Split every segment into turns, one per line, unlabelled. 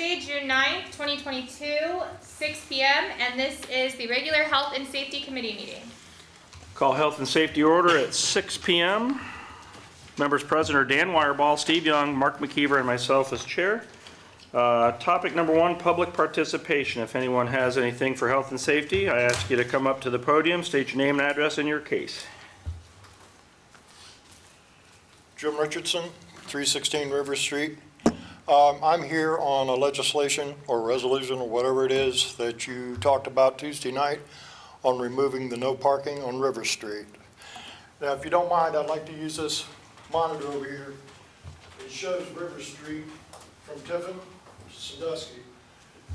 Thursday, June 9th, 2022, 6 p.m. And this is the regular Health and Safety Committee meeting.
Call Health and Safety order at 6 p.m. Members present are Dan Wireball, Steve Young, Mark McKeever, and myself as chair. Topic number 1, public participation. If anyone has anything for health and safety, I ask you to come up to the podium, state your name and address and your case.
Jim Richardson, 316 River Street. I'm here on a legislation or resolution or whatever it is that you talked about Tuesday night on removing the no parking on River Street. Now, if you don't mind, I'd like to use this monitor over here. It shows River Street from Tiffin to Sandusky.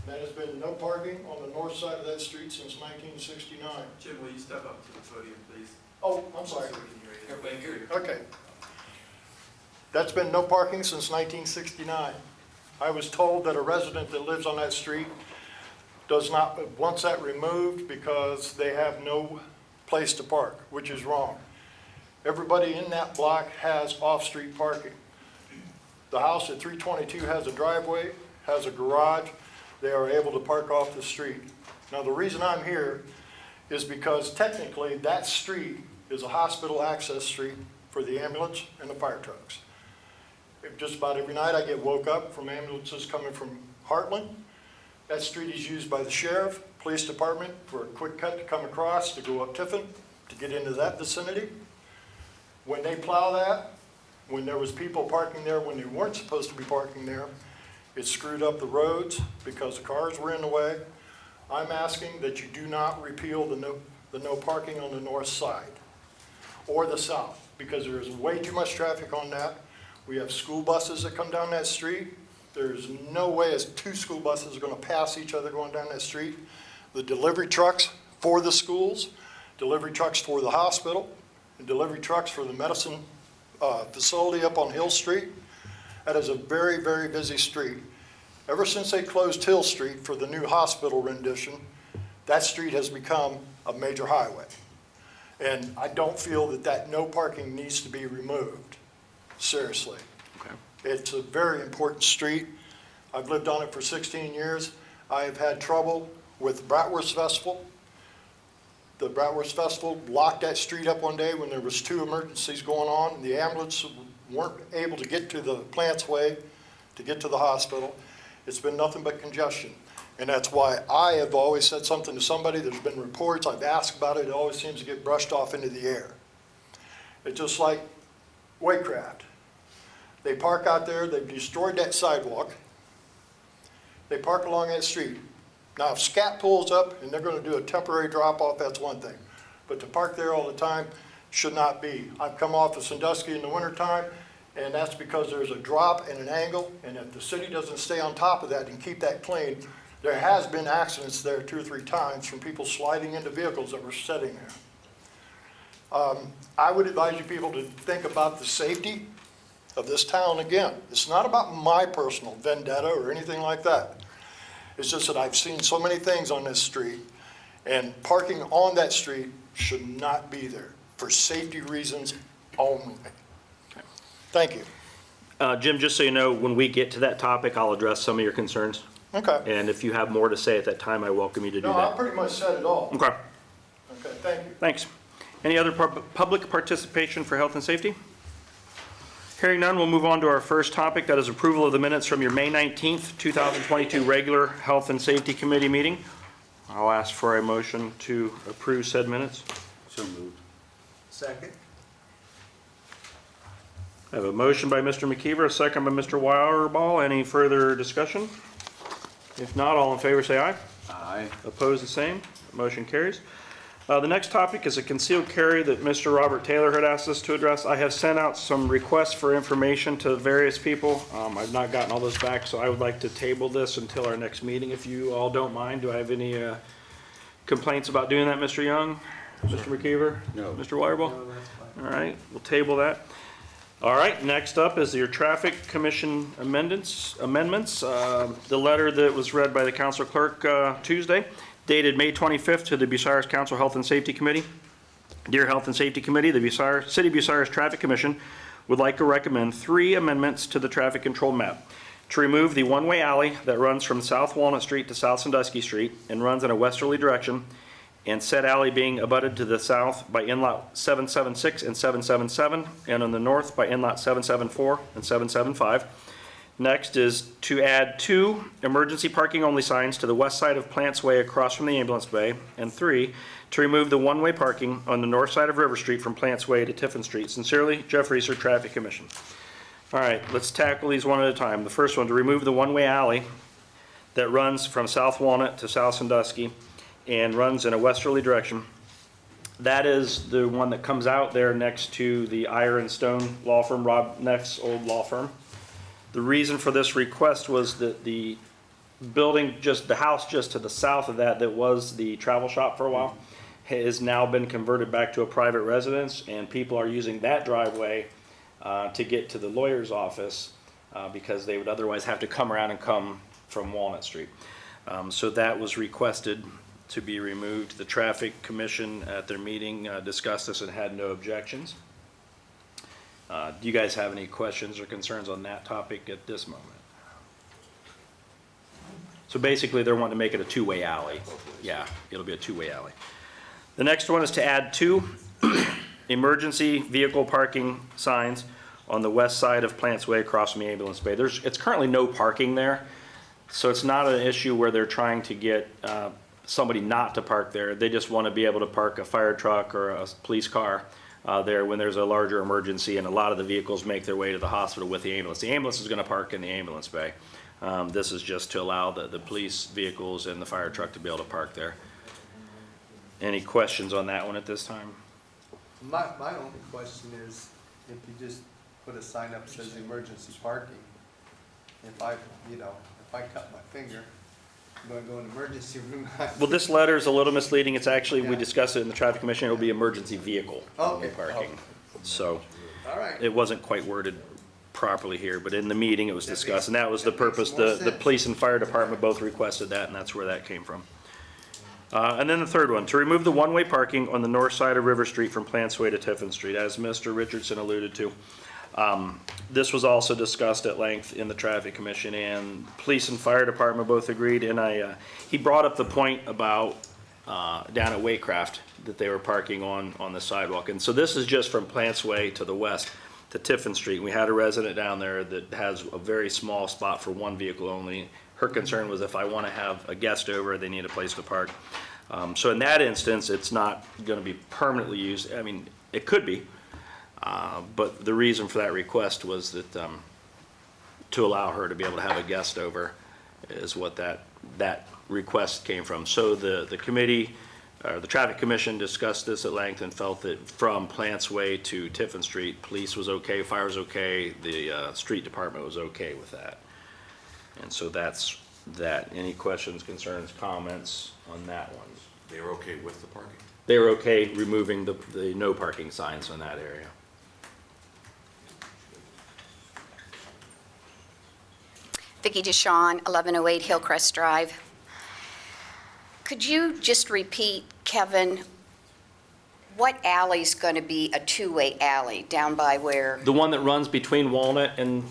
That has been no parking on the north side of that street since 1969.
Jim, will you step up to the podium, please?
Oh, I'm sorry.
So we can hear you. Everybody hear you.
Okay. That's been no parking since 1969. I was told that a resident that lives on that street wants that removed because they have no place to park, which is wrong. Everybody in that block has off-street parking. The house at 322 has a driveway, has a garage. They are able to park off the street. Now, the reason I'm here is because technically that street is a hospital access street for the ambulance and the fire trucks. Just about every night I get woke up from ambulances coming from Heartland. That street is used by the sheriff, police department for a quick cut to come across to go up Tiffin to get into that vicinity. When they plow that, when there was people parking there when they weren't supposed to be parking there, it screwed up the roads because the cars were in the way. I'm asking that you do not repeal the no parking on the north side or the south, because there is way too much traffic on that. We have school buses that come down that street. There's no way as 2 school buses are going to pass each other going down that street. The delivery trucks for the schools, delivery trucks for the hospital, and delivery trucks for the medicine facility up on Hill Street. That is a very, very busy street. Ever since they closed Hill Street for the new hospital rendition, that street has become a major highway. And I don't feel that that no parking needs to be removed. Seriously. Okay. It's a very important street. I've lived on it for 16 years. I have had trouble with the Bratwurst Festival. The Bratwurst Festival blocked that street up one day when there was 2 emergencies going on. The ambulance weren't able to get to the Plants Way to get to the hospital. It's been nothing but congestion. And that's why I have always said something to somebody. There's been reports, I've asked about it. It always seems to get brushed off into the air. It's just like Waycraft. They park out there, they've destroyed that sidewalk. They park along that street. Now, if SCAT pulls up and they're going to do a temporary drop-off, that's one thing. But to park there all the time should not be. I've come off of Sandusky in the wintertime, and that's because there's a drop and an angle, and if the city doesn't stay on top of that and keep that clean, there has been accidents there 2 or 3 times from people sliding into vehicles that were sitting there. I would advise you people to think about the safety of this town again. It's not about my personal vendetta or anything like that. It's just that I've seen so many things on this street, and parking on that street should not be there for safety reasons only. Okay. Thank you.
Jim, just so you know, when we get to that topic, I'll address some of your concerns.
Okay.
And if you have more to say at that time, I welcome you to do that.
No, I pretty much said it all.
Okay.
Okay, thank you.
Thanks. Any other public participation for health and safety? Hearing none, we'll move on to our first topic. That is approval of the minutes from your May 19th, 2022 regular Health and Safety Committee meeting. I'll ask for a motion to approve said minutes.
So moved. Second.
I have a motion by Mr. McKeever, a second by Mr. Wireball. Any further discussion? If not, all in favor say aye.
Aye.
Opposed, the same. Motion carries. The next topic is a concealed carry that Mr. Robert Taylor had asked us to address. I have sent out some requests for information to various people. I've not gotten all those back, so I would like to table this until our next meeting, if you all don't mind. Do I have any complaints about doing that, Mr. Young? Sure. Mr. McKeever?
No.
Mr. Wireball?
No, that's fine.
All right, we'll table that. All right, next up is your Traffic Commission amendments. The letter that was read by the Council Clerk Tuesday, dated May 25th to the Bucyrus Council Health and Safety Committee. Dear Health and Safety Committee, the City of Bucyrus Traffic Commission would like to recommend 3 amendments to the traffic control map. to remove the one-way alley that runs from South Walnut Street to South Sandusky Street and runs in a westerly direction, and said alley being abutted to the south by in-lot 776 and 777, and on the north by in-lot 774 and 775. Next is to add 2 emergency parking only signs to the west side of Plants Way across from the ambulance bay, and 3, to remove the one-way parking on the north side of River Street from Plants Way to Tiffin Street. Sincerely, Jeff Reeser, Traffic Commission. All right, let's tackle these one at a time. The first one, to remove the one-way alley that runs from South Walnut to South Sandusky and runs in a westerly direction. That is the one that comes out there next to the Iron Stone law firm, Rob Neff's old law firm. The reason for this request was that the building, the house just to the south of that was the travel shop for a while, has now been converted back to a private residence, and people are using that driveway to get to the lawyer's office because they would otherwise have to come around and come from Walnut Street. So that was requested to be removed. The Traffic Commission at their meeting discussed this and had no objections. Do you guys have any questions or concerns on that topic at this moment? So basically, they're wanting to make it a two-way alley. Yeah, it'll be a two-way alley. The next one is to add 2 emergency vehicle parking signs on the west side of Plants Way across from the ambulance bay. It's currently no parking there, so it's not an issue where they're trying to get somebody not to park there. They just want to be able to park a fire truck or a police car there when there's a larger emergency, and a lot of the vehicles make their way to the hospital with the ambulance. The ambulance is going to park in the ambulance bay. This is just to allow the police vehicles and the fire truck to be able to park there. Any questions on that one at this time?
My only question is, if you just put a sign up that says emergency parking, if I cut my finger, I'm gonna go in emergency room.
Well, this letter is a little misleading. It's actually, we discussed it in the Traffic Commission, it'll be emergency vehicle only
Okay.
parking. So
All right.
it wasn't quite worded properly here, but in the meeting it was discussed, and that was the purpose.
That makes more
The
sense.
police and fire department both requested that, and that's where that came from. And then the third one, to remove the one-way parking on the north side of River Street from Plants Way to Tiffin Street, as Mr. Richardson alluded to. This was also discussed at length in the Traffic Commission, and police and fire department both agreed, and he brought up the point about down at Waycraft that they were parking on the sidewalk. And so this is just from Plants Way to the west to Tiffin Street. We had a resident down there that has a very small spot for one vehicle only. Her concern was, if I want to have a guest over, they need a place to park. So in that instance, it's not going to be permanently used. I mean, it could be, but the reason for that request was that to allow her to be able to have a guest over is what that request came from. So the committee, or the Traffic Commission, discussed this at length and felt that from Plants Way to Tiffin Street, police was okay, fire was okay, the street department was okay with that. And so that's that. Any questions, concerns, comments on that one?
They were okay with the parking?
They were okay removing the no parking signs in that area.
Vicki DeShawn, 1108 Hillcrest Drive. Could you just repeat, Kevin, what alley's going to be a two-way alley down by where?
The one that runs between Walnut and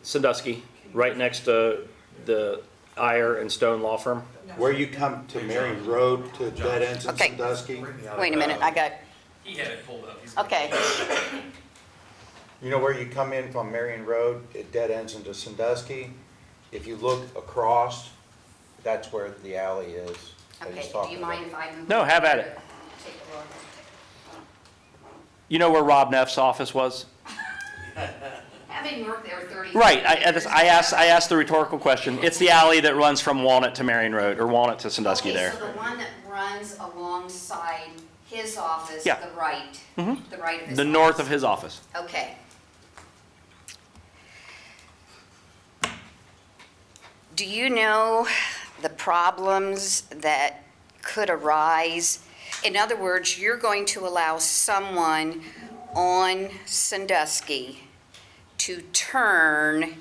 Sandusky, right next to the Iyer and Stone Law Firm.
Where you come to Marion Road to dead ends in
Okay.
Sandusky,
Wait a minute, I got,
He had it pulled up.
okay.
you know where you come in from Marion Road, it dead ends into Sandusky. If you look across, that's where the alley is. that he's
Okay, do
talking
you mind
about.
if I move?
No, have at it.
Take a look.
You know where Rob Neff's office was?
Having worked there 30 years.
Right, I asked the rhetorical question. It's the alley that runs from Walnut to Marion Road, or Walnut to Sandusky
Okay,
there.
so the one that runs alongside his office,
Yeah.
the right, the right of his
The north
office.
of his office.
Okay. Do you know the problems that could arise? In other words, you're going to allow someone on Sandusky to turn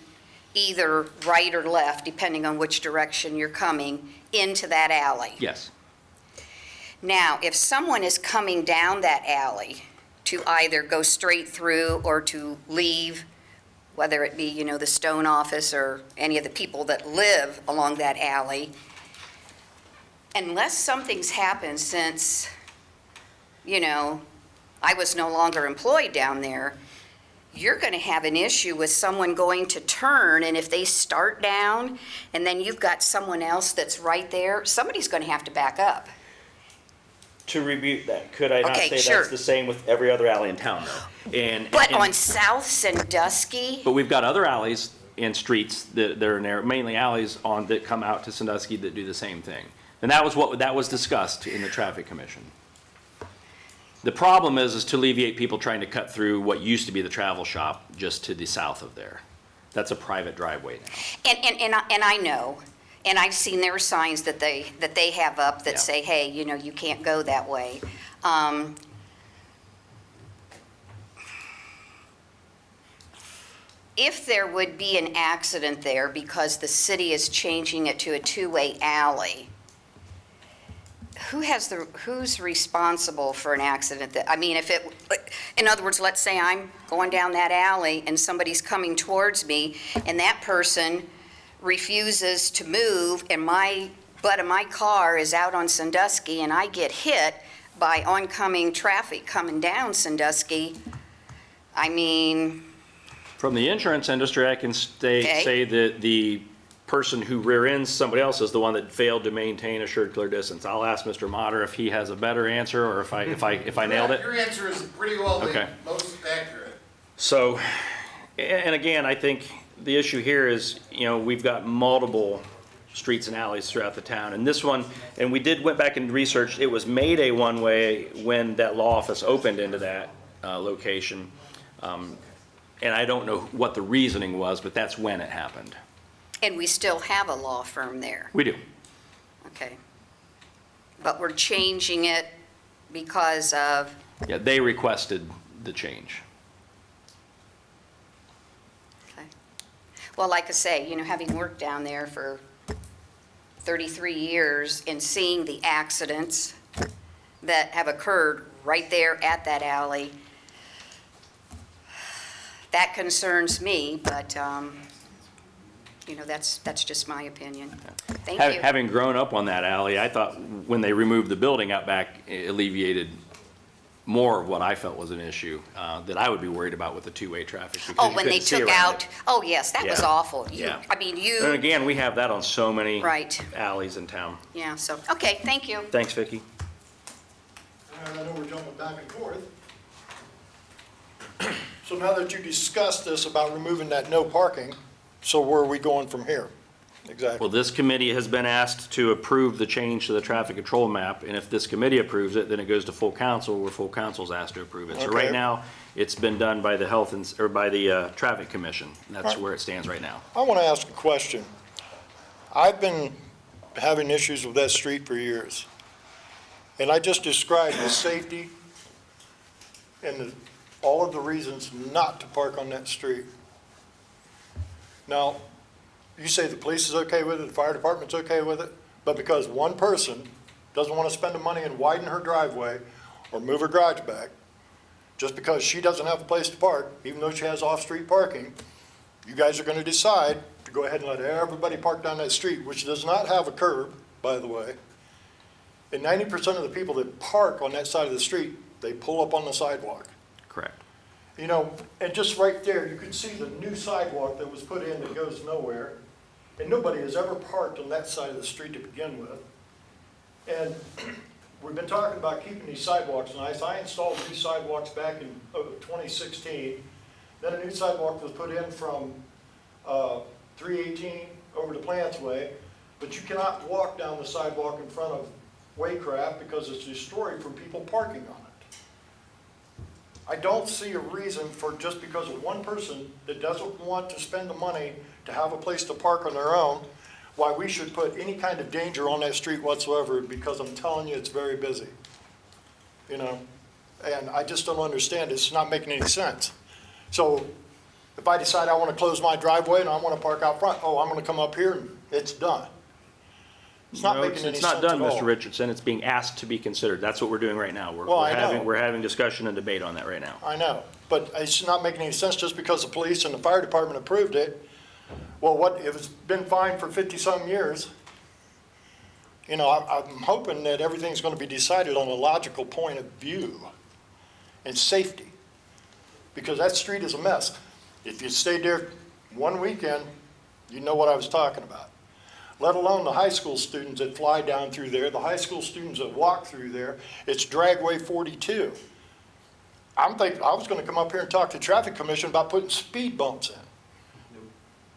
either right or left, depending on which direction you're coming, into that alley.
Yes.
Now, if someone is coming down that alley to either go straight through or to leave whether it be, the stone office or any of the people that live along that alley, unless something's happened since, I was no longer employed down there, you're going to have an issue with someone going to turn, and if they start down, and then you've got someone else that's right there, somebody's going to have to back up.
To rebuke that, could I not
Okay,
say
sure.
that's the same with every other alley in town though?
But on South Sandusky,
But we've got other alleys and streets that are in there, mainly alleys that come out to Sandusky that do the same thing. And that was discussed in the traffic commission. The problem is to alleviate people trying to cut through what used to be the travel shop just to the south of there. That's a private driveway now.
and I know, and I've seen their signs that they have up that
Yeah.
say, hey, you can't go that way. If there would be an accident there because the city is changing it to a two-way alley, who's responsible for an accident that, in other words, let's say I'm going down that alley and somebody's coming towards me and that person refuses to move and my butt of my car is out on Sandusky and I get hit by oncoming traffic coming down Sandusky,
From the insurance industry, I can
Okay.
say that the person who rear ends somebody else is the one that failed to maintain assured clear distance. I'll ask Mr. Motter if he has a better answer or if I nailed it.
Your answer is pretty well
Okay.
the most accurate.
So, and again, I think the issue here is, we've got multiple streets and alleys throughout the town. And this one, and we went back and researched, it was made a one-way when that law office opened into that location. And I don't know what the reasoning was, but that's when it happened.
and we still have a law firm there.
We do.
Okay. But we're changing it because of,
Yeah, they requested the change.
okay. Well, like I say, having worked down there for 33 years and seeing the accidents that have occurred right there at that alley, that concerns me, but, that's just my opinion. Thank you.
Having grown up on that alley, I thought when they removed the building out back, it alleviated more of what I felt was an issue that I would be worried about with the two-way traffic. because
Oh,
you
when they
couldn't see
took
around
out,
it.
oh, yes, that was
Yeah.
awful.
Yeah.
You,
And again, we have that on so many
Right.
alleys in town.
yeah, so, okay, thank you.
Thanks, Vicki.
And I know we're jumping back and forth. So now that you discussed this about removing that no parking, so where are we going from here? Exactly.
Well, this committee has been asked to approve the change to the traffic control map, and if this committee approves it, then it goes to full council, where full council's asked to approve it. So right
Okay.
now, it's been done by the by the Traffic Commission, and that's where it stands right now.
I want to ask a question. I've been having issues with that street for years. And I just described the safety and all of the reasons not to park on that street. Now, you say the police is okay with it, the fire department's okay with it, but because one person doesn't want to spend the money and widen her driveway or move her garage back, just because she doesn't have a place to park, even though she has off-street parking, you guys are going to decide to go ahead and let everybody park down that street, which does not have a curb, by the way. And 90% of the people that park on that side of the street, they pull up on the sidewalk.
Correct.
And just right there, you can see the new sidewalk that was put in that goes nowhere. And nobody has ever parked on that side of the street to begin with. And we've been talking about keeping these sidewalks nice. I installed new sidewalks back in 2016. Then a new sidewalk was put in from 318 over to Plants Way. But you cannot walk down the sidewalk in front of Waycraft because it's destroyed from people parking on it. I don't see a reason for just because of one person that doesn't want to spend the money to have a place to park on their own, why we should put any kind of danger on that street whatsoever, because I'm telling you, it's very busy. And I just don't understand. It's not making any sense. So if I decide I want to close my driveway and I want to park out front, I'm going to come up here and it's done. It's not
No,
making any
it's
sense
not
at
done,
all.
Mr. Richardson. It's being asked to be considered. That's what we're doing right now.
Well, I know.
We're having discussion and debate on that right now.
I know, but it's not making any sense just because the police and the fire department approved it. Well, what, if it's been fine for 50-some years, you know, I'm hoping that everything's going to be decided on a logical point of view and safety, because that street is a mess. If you stayed there one weekend, you know what I was talking about. Let alone the high school students that fly down through there, the high school students that walk through there. It's Dragway 42. I was going to come up here and talk to the traffic commission about putting speed bumps in.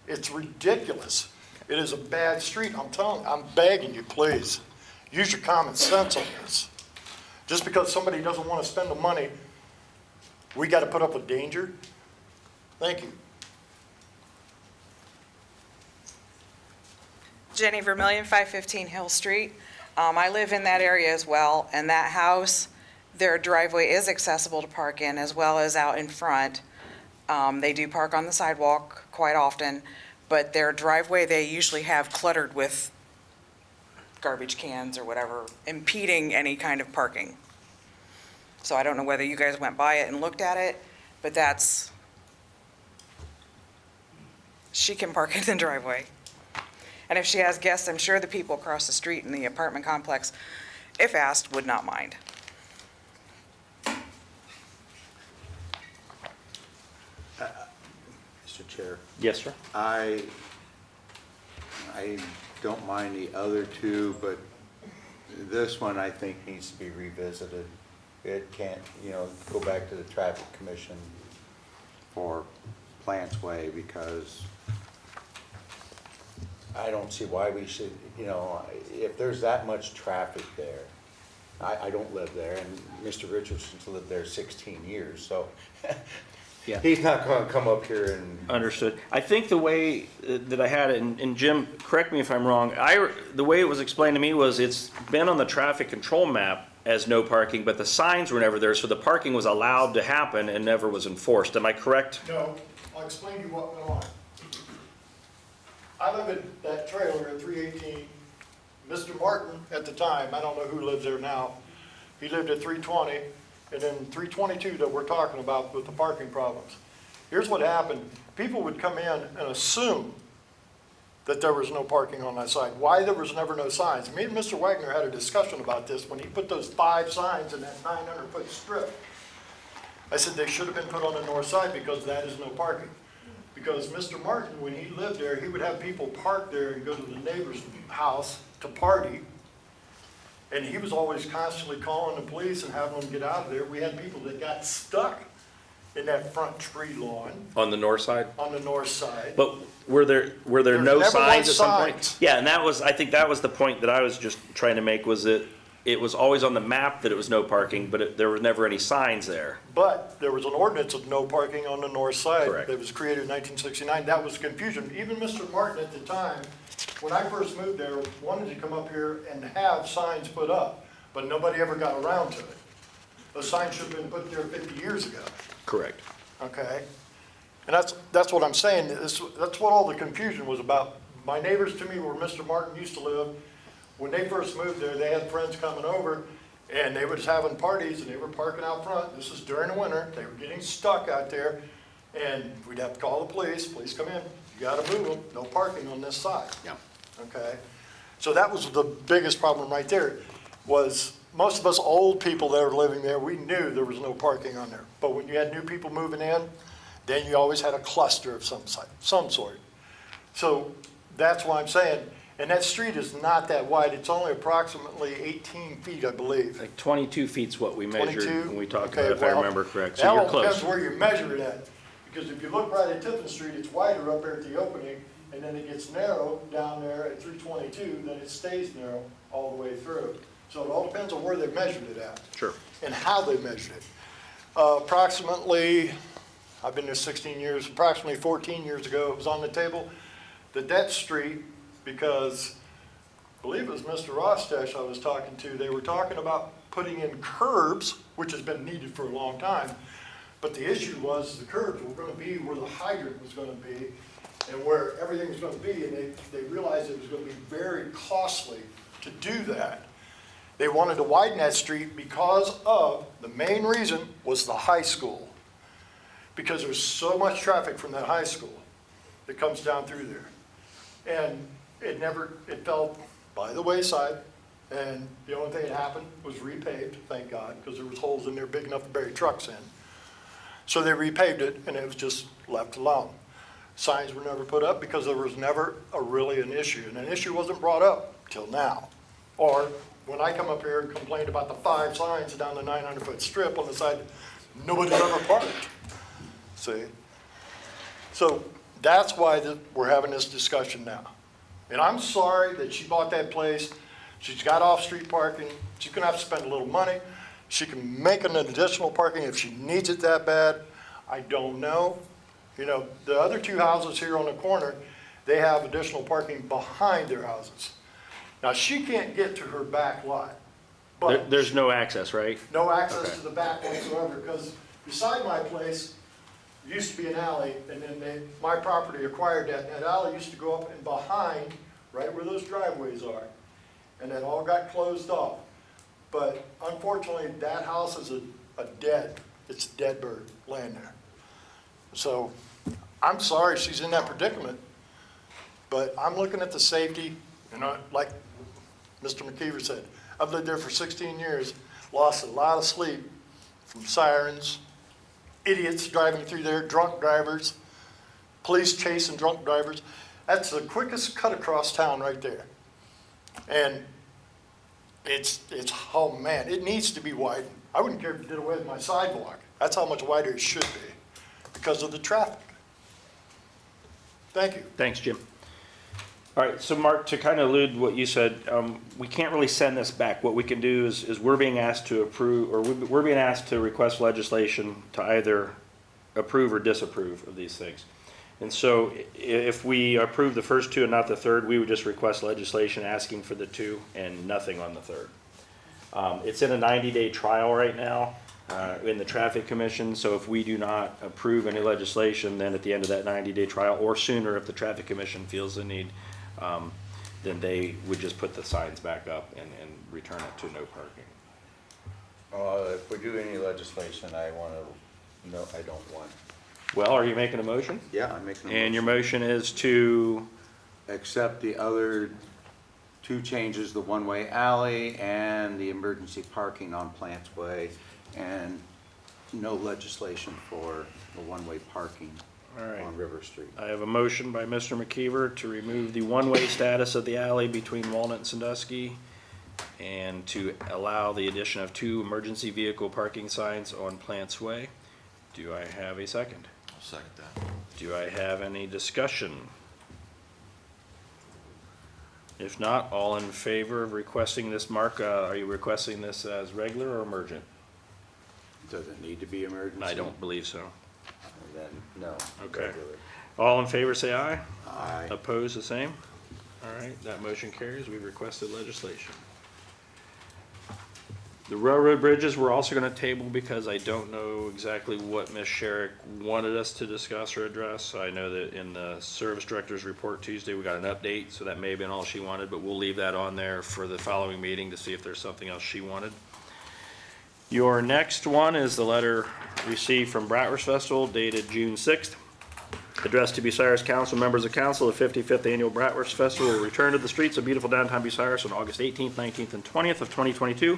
It's ridiculous. It is a bad street. I'm begging you, please, use your common sense on this. Just because somebody doesn't want to spend the money, we got to put up with danger? Thank you.
Jenny Vermillion, 515 Hill Street. I live in that area as well, and that house, their driveway is accessible to park in as well as out in front. They do park on the sidewalk quite often, but their driveway, they usually have cluttered with garbage cans or whatever, impeding any kind of parking. So I don't know whether you guys went by it and looked at it, but she can park in the driveway. And if she has guests, I'm sure the people across the street in the apartment complex, if asked, would not mind.
Mr. Chair,
Yes, sir.
I don't mind the other two, but this one I think needs to be revisited. It can't, go back to the traffic commission for Plants Way, because I don't see why we should, if there's that much traffic there, I don't live there, and Mr. Richardson's lived there 16 years, so
Yeah.
he's not gonna come up here and,
Understood. I think the way that I had it, and Jim, correct me if I'm wrong, the way it was explained to me was it's been on the traffic control map as no parking, but the signs were never there, so the parking was allowed to happen and never was enforced. Am I correct?
No, I'll explain to you what went on. I live in that trailer at 318. Mr. Martin, at the time, I don't know who lives there now, he lived at 320, and then 322 that we're talking about with the parking problems. Here's what happened. People would come in and assume that there was no parking on that side. Why there was never no signs? Me and Mr. Wagner had a discussion about this when he put those 5 signs in that 900-foot strip. I said they should have been put on the north side because that is no parking. Because Mr. Martin, when he lived there, he would have people park there and go to the neighbor's house to party. And he was always constantly calling the police and having them get out of there. We had people that got stuck in that front tree lawn
On the north side?
on the north side.
But were there
There
no
never
signs
was
at some point?
signs.
Yeah, and I think that was the point that I was just trying to make, was that it was always on the map that it was no parking, but there were never any signs there.
But there was an ordinance of no parking on the north side.
Correct.
That was created in 1969. That was confusion. Even Mr. Martin at the time, when I first moved there, wanted to come up here and have signs put up, but nobody ever got around to it. Those signs should have been put there 50 years ago,
Correct.
okay? And that's what I'm saying. That's what all the confusion was about. My neighbors to me where Mr. Martin used to live, when they first moved there, they had friends coming over, and they were just having parties, and they were parking out front. This is during the winter. They were getting stuck out there, and we'd have to call the police. Police come in. You gotta move them. No parking on this side.
Yeah.
Okay? So that was the biggest problem right there, was most of us old people that were living there, we knew there was no parking on there. But when you had new people moving in, then you always had a cluster of some sort. So that's why I'm saying, and that street is not that wide. It's only approximately 18 feet, I believe.
Like 22 feet's what we measured
22?
when we talked
Okay,
about it, if I
well,
remember correct.
that
So you're
all depends
close.
where you measure it at. Because if you look right at Tiffin Street, it's wider up there at the opening, and then it gets narrow down there at 322, then it stays narrow all the way through. So it all depends on where they measured it at.
Sure.
And how they measured it. Approximately, I've been there 16 years, approximately 14 years ago, it was on the table, that street, because I believe it was Mr. Rostesh I was talking to, they were talking about putting in curbs, which has been needed for a long time, but the issue was the curbs were going to be where the hydrant was going to be and where everything was going to be, and they realized it was going to be very costly to do that. They wanted to widen that street because of, the main reason was the high school. Because there's so much traffic from that high school that comes down through there. And it fell by the wayside, and the only thing that happened was repaved, thank God, because there was holes in there big enough to bury trucks in. So they repaved it, and it was just left alone. Signs were never put up because there was never really an issue, and an issue wasn't brought up till now. Or when I come up here and complained about the 5 signs down the 900-foot strip on the side, nobody's ever parked. See? So that's why we're having this discussion now. And I'm sorry that she bought that place. She's got off-street parking. She's gonna have to spend a little money. She can make an additional parking if she needs it that bad. I don't know. You know, the other 2 houses here on the corner, they have additional parking behind their houses. Now, she can't get to her back lot, but
There's no access, right?
no access
Okay.
to the back whatsoever, because beside my place, used to be an alley, and then my property acquired that, and that alley used to go up and behind, right where those driveways are, and that all got closed off. But unfortunately, that house is it's dead bird laying there. So, I'm sorry she's in that predicament, but I'm looking at the safety, and like Mr. McKeever said, I've lived there for 16 years, lost a lot of sleep from sirens, idiots driving through there, drunk drivers, police chasing drunk drivers. That's the quickest cut across town right there. And oh man, it needs to be widened. I wouldn't care if it did away with my sidewalk. That's how much wider it should be because of the traffic. Thank you.
Thanks, Jim. All right, so Mark, to kind of allude to what you said, we can't really send this back. What we can do is we're being asked to approve, or we're being asked to request legislation to either approve or disapprove of these things. And so if we approve the first 2 and not the third, we would just request legislation asking for the 2 and nothing on the third. It's in a 90-day trial right now in the Traffic Commission, so if we do not approve any legislation, then at the end of that 90-day trial, or sooner if the Traffic Commission feels the need, then they would just put the signs back up and return it to no parking.
If we do any legislation, I don't want.
Well, are you making a motion?
Yeah, I'm making a motion.
And your motion is to,
Accept the other 2 changes, the one-way alley and the emergency parking on Plants Way, and no legislation for the one-way parking
all right.
on River Street.
I have a motion by Mr. McKeever to remove the one-way status of the alley between Walnut and Sandusky and to allow the addition of 2 emergency vehicle parking signs on Plants Way. Do I have a second?
I'll second that.
Do I have any discussion? If not, all in favor of requesting this, Mark, are you requesting this as regular or emergent?
Does it need to be emergency?
I don't believe so.
Then, no.
Okay.
Regular.
All in favor, say aye.
Aye.
Opposed, the same? All right, that motion carries. We requested legislation. The railroad bridges, we're also gonna table because I don't know exactly what Ms. Sherrick wanted us to discuss or address. I know that in the service director's report Tuesday, we got an update, so that may have been all she wanted, but we'll leave that on there for the following meeting to see if there's something else she wanted. Your next one is the letter received from Bratwurst Festival dated June 6th. Addressed to Bucyrus Council, members of council, the 55th Annual Bratwurst Festival will return to the streets of beautiful downtown Bucyrus on August 18th, 19th, and 20th of 2022.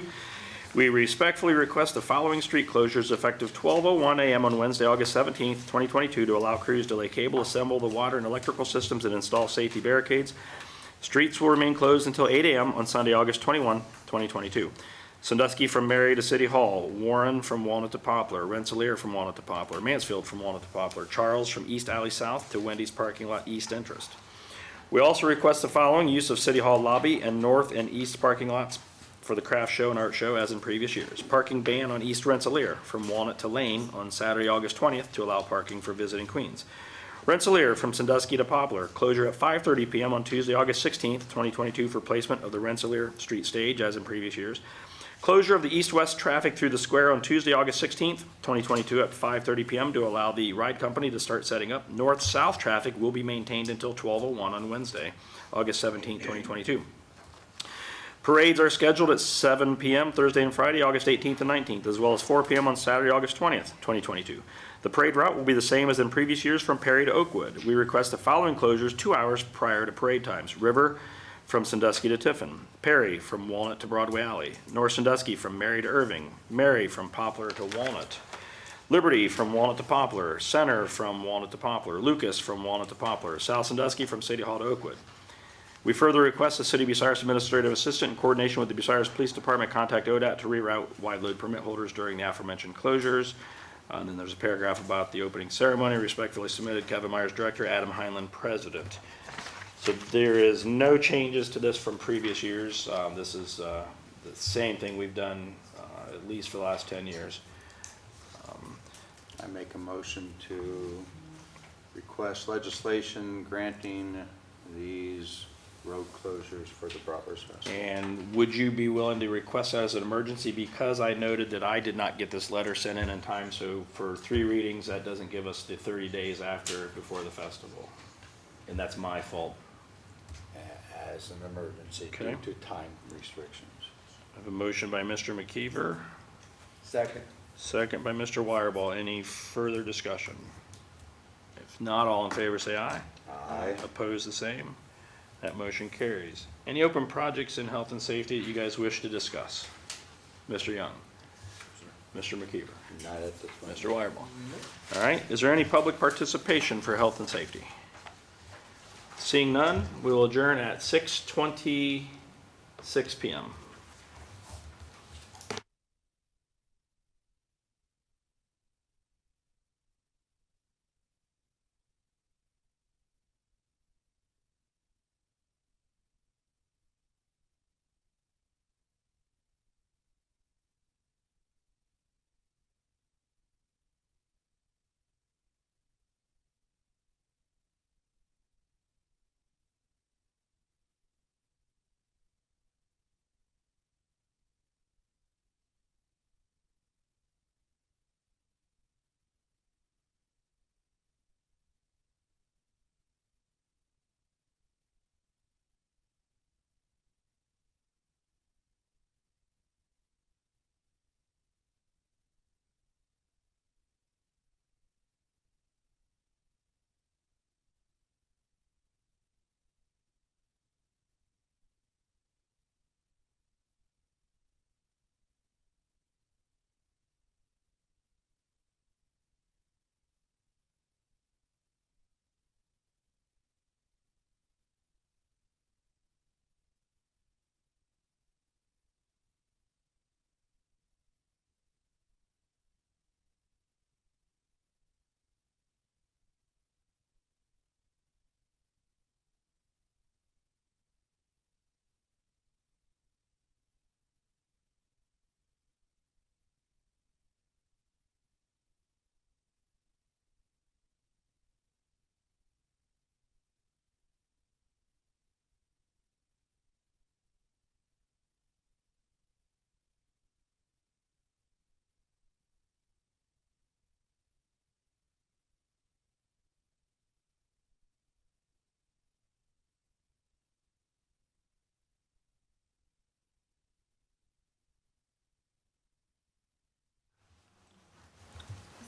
We respectfully request the following street closures effective 12:01 a.m. on Wednesday, August 17th, 2022 to allow crews to lay cable, assemble the water and electrical systems, and install safety barricades. Streets will remain closed until 8 a.m. on Sunday, August 21, 2022. Sandusky from Mary to City Hall, Warren from Walnut to Poplar, Rensselaer from Walnut to Poplar, Mansfield from Walnut to Poplar, Charles from East Alley South to Wendy's parking lot east entrance. We also request the following: use of City Hall lobby and north and east parking lots for the craft show and art show as in previous years. Parking ban on East Rensselaer from Walnut to Lane on Saturday, August 20th to allow parking for visiting queens. Rensselaer from Sandusky to Poplar, closure at 5:30 p.m. on Tuesday, August 16th, 2022 for placement of the Rensselaer Street Stage as in previous years. Closure of the east-west traffic through the square on Tuesday, August 16th, 2022 at 5:30 p.m. to allow the ride company to start setting up. North-south traffic will be maintained until 12:01 on Wednesday, August 17th, 2022. Parades are scheduled at 7 p.m. Thursday and Friday, August 18th and 19th, as well as 4 p.m. on Saturday, August 20th, 2022. The parade route will be the same as in previous years from Perry to Oakwood. We request the following closures 2 hours prior to parade times. River from Sandusky to Tiffin, Perry from Walnut to Broadway Alley, North Sandusky from Mary to Irving, Mary from Poplar to Walnut, Liberty from Walnut to Poplar, Center from Walnut to Poplar, Lucas from Walnut to Poplar, South Sandusky from City Hall to Oakwood. We further request the City of Bucyrus Administrative Assistant in coordination with the Bucyrus Police Department contact ODOT to reroute wide load permit holders during the aforementioned closures. And then there's a paragraph about the opening ceremony. Respectfully submitted, Kevin Myers, Director, Adam Heinlein, President. So there is no changes to this from previous years. This is the same thing we've done at least for the last 10 years.
I make a motion to request legislation granting these road closures for the Bratwurst Festival.
And would you be willing to request that as an emergency? Because I noted that I did not get this letter sent in time, so for 3 readings, that doesn't give us the 30 days before the festival. And that's my fault.
As an emergency
Okay.
due to time restrictions.
I have a motion by Mr. McKeever,
Second.
second by Mr. Wireball. Any further discussion? If not, all in favor say aye.
Aye.
Opposed, the same. That motion carries. Any open projects in health and safety that you guys wish to discuss? Mr. Young? Mr. McKeever?
Not at this point.
Mr. Wireball? All right, is there any public participation for health and safety? Seeing none, we will adjourn at 6:26 p.m.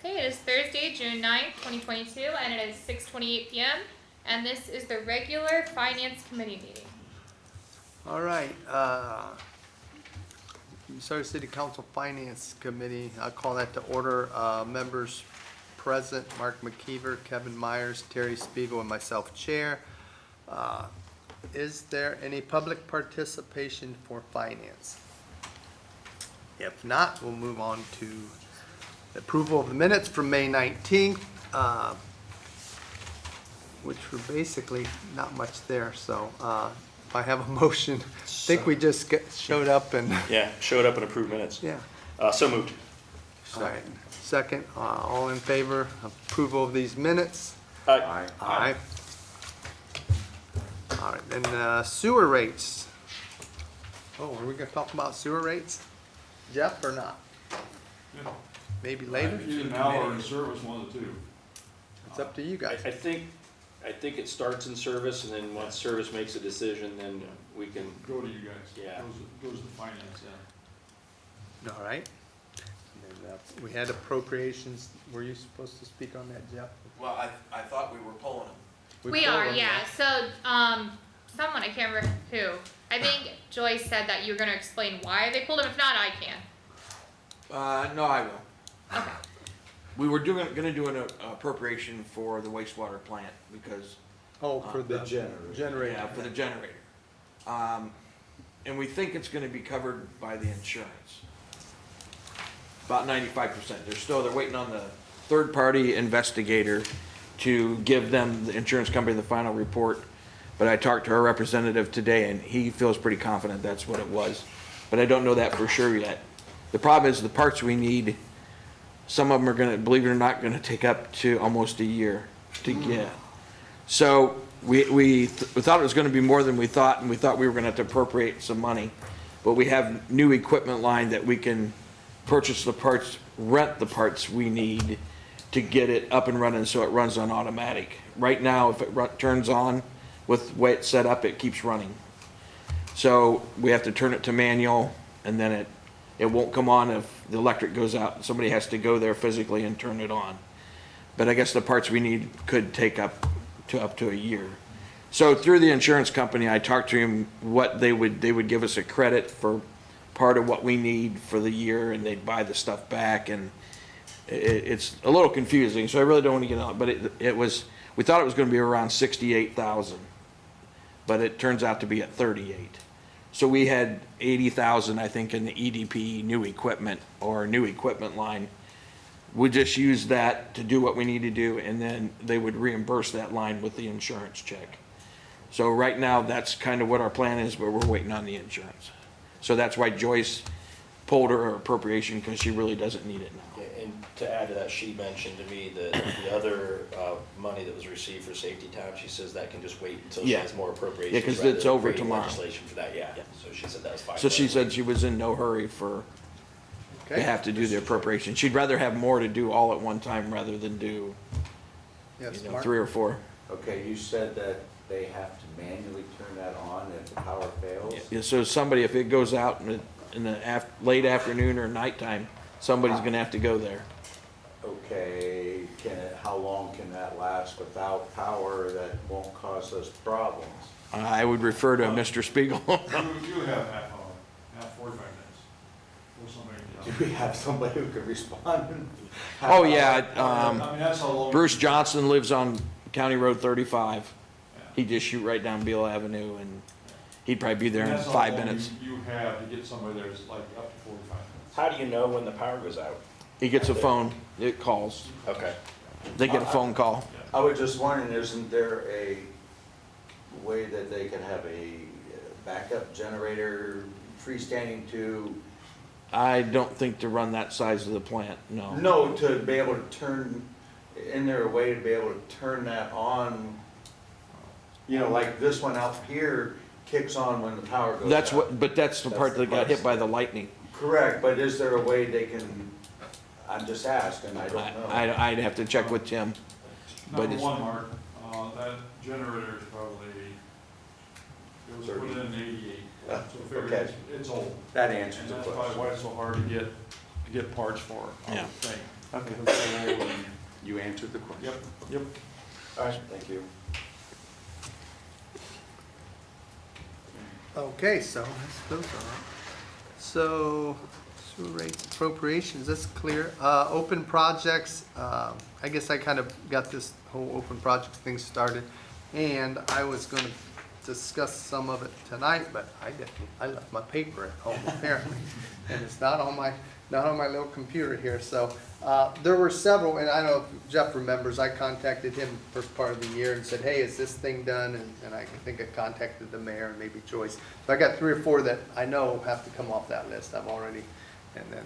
Okay, it is Thursday, June 9th, 2022, and it is 6:28 p.m. And this is the regular Finance Committee meeting.
All right, Bucyrus City Council Finance Committee, I call that to order. Members present, Mark McKeever, Kevin Myers, Terry Spiegel, and myself, Chair. Is there any public participation for finance? If not, we'll move on to approval of the minutes from May 19th, which were basically not much there, so if I have a motion, I think we just showed up and,
Yeah, showed up and approved minutes.
yeah.
So moved.
All right. Second, all in favor of approval of these minutes?
Aye.
Aye. All right, then sewer rates. Oh, are we gonna talk about sewer rates? Jeff, or not? Maybe later?
Either now or in service, one of the two.
It's up to you guys.
I think I think it starts in service, and then once service makes a decision, then we can,
Go to you guys.
Yeah.
Goes to finance, yeah.
All right. And then, we had appropriations. Were you supposed to speak on that, Jeff?
Well, I thought we were pulling them.
We
pulled
are,
them,
yeah. So, someone, I can't remember who, I think Joyce said that you were gonna explain why they pulled them. If not, I can.
No, I will.
Okay.
We were gonna do an appropriation for the wastewater plant because,
Oh, for the
generator.
generator.
yeah, for the generator. And we think it's gonna be covered by the insurance. About 95%. They're waiting on the third-party investigator to give them, the insurance company, the final report. But I talked to our representative today and he feels pretty confident that's what it was. But I don't know that for sure yet. The problem is the parts we need, some of them are gonna, believe it or not, gonna take up to almost a year to get. So we thought it was gonna be more than we thought, and we thought we were gonna have to appropriate some money. But we have new equipment line that we can purchase the parts, rent the parts we need to get it up and running so it runs on automatic. Right now, if it turns on with the way it's set up, it keeps running. So we have to turn it to manual, and then it won't come on if the electric goes out. Somebody has to go there physically and turn it on. But I guess the parts we need could take up to a year. So through the insurance company, I talked to him what they would give us a credit for part of what we need for the year, and they'd buy the stuff back, and it's a little confusing, so I really don't want to get on, but it was, we thought it was gonna be around 68,000, but it turns out to be at 38. So we had 80,000, I think, in the EDP new equipment or new equipment line. We just use that to do what we need to do, and then they would reimburse that line with the insurance check. So right now, that's kind of what our plan is, but we're waiting on the insurance. So that's why Joyce pulled her appropriation, because she really doesn't need it now.
Yeah, and to add to that, she mentioned to me that the other money that was received for Safety Time, she says that can just wait until she
Yeah.
has more appropriations.
Yeah, 'cause
rather
it's
than
over
creating
tomorrow.
Legislation for that, yeah.
Yeah.
So she said that was fine.
So she said she was in no hurry to
Okay.
have to do the appropriation. She'd rather have more to do all at one time rather than do,
Yes,
you know,
Mark?
3 or 4.
Okay, you said that they have to manually turn that on if the power fails?
Yeah, so somebody, if it goes out in the late afternoon or nighttime, somebody's gonna have to go there.
Okay, how long can that last without power that won't cause us problems?
I would refer to Mr. Spiegel.
You have half hour, 45 minutes. Or somebody.
Do we have somebody who can respond?
Oh, yeah,
I mean, that's how long.
Bruce Johnson lives on County Road 35. He'd just shoot right down Beale Avenue, and he'd probably be there in
That's how
5
long
minutes.
You have to get somebody there, is like up to 45 minutes.
How do you know when the power goes out?
He gets a phone, it calls.
Okay.
They get a phone call.
I was just wondering, isn't there a way that they could have a backup generator freestanding to?
I don't think to run that size of the plant, no.
No, to be able to turn, isn't there a way to be able to turn that on? You know, like this one out here kicks on when the power goes out.
That's what, but that's the
That's
part
the
that got
parts
hit by
that-
the lightning.
Correct, but is there a way they can, I'm just asking, I don't know.
I'd have to check with Tim. But
Number
it's-
one, Mark, that generator is probably, it was put in '88. So figure
Okay.
it's old.
That
And
answers the
that's probably
question.
why it's so hard to get parts for it, I
Yeah.
would think.
Okay.
Because it's so old and-
You answered the question.
Yep.
All right, thank you.
Okay, so those are, so sewer rates appropriations, that's clear. Open projects, I guess I kind of got this whole open project thing started, and I was gonna discuss some of it tonight, but I left my paper at home apparently, and it's not on my little computer here, so, there were several, and I don't know if Jeff remembers, I contacted him first part of the year and said, hey, is this thing done? And I think I contacted the mayor and maybe Joyce. So I got 3 or 4 that I know have to come off that list, I've already, and then,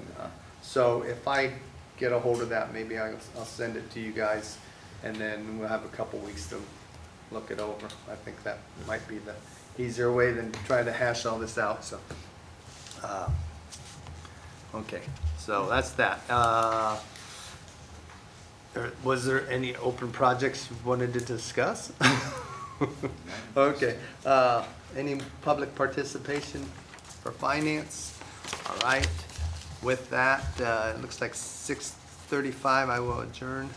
so if I get a hold of that, maybe I'll send it to you guys, and then we'll have a couple weeks to look it over. I think that might be the easier way than trying to hash all this out, so. Okay, so that's that. Was there any open projects you wanted to discuss? Okay, any public participation for finance? All right, with that, it looks like 6:35, I will adjourn.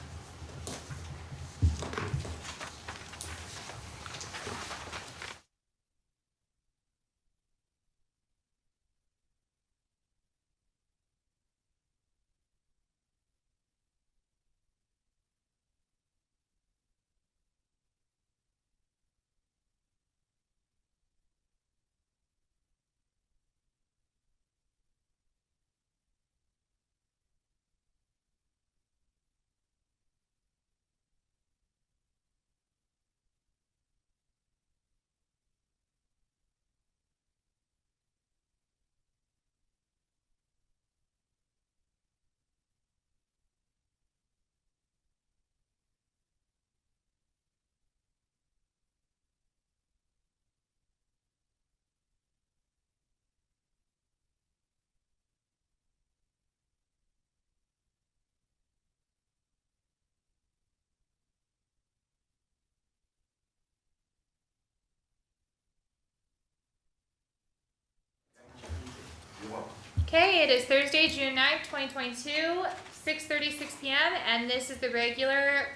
Okay, it is Thursday, June 9th, 2022, 6:36 PM, and this is the regular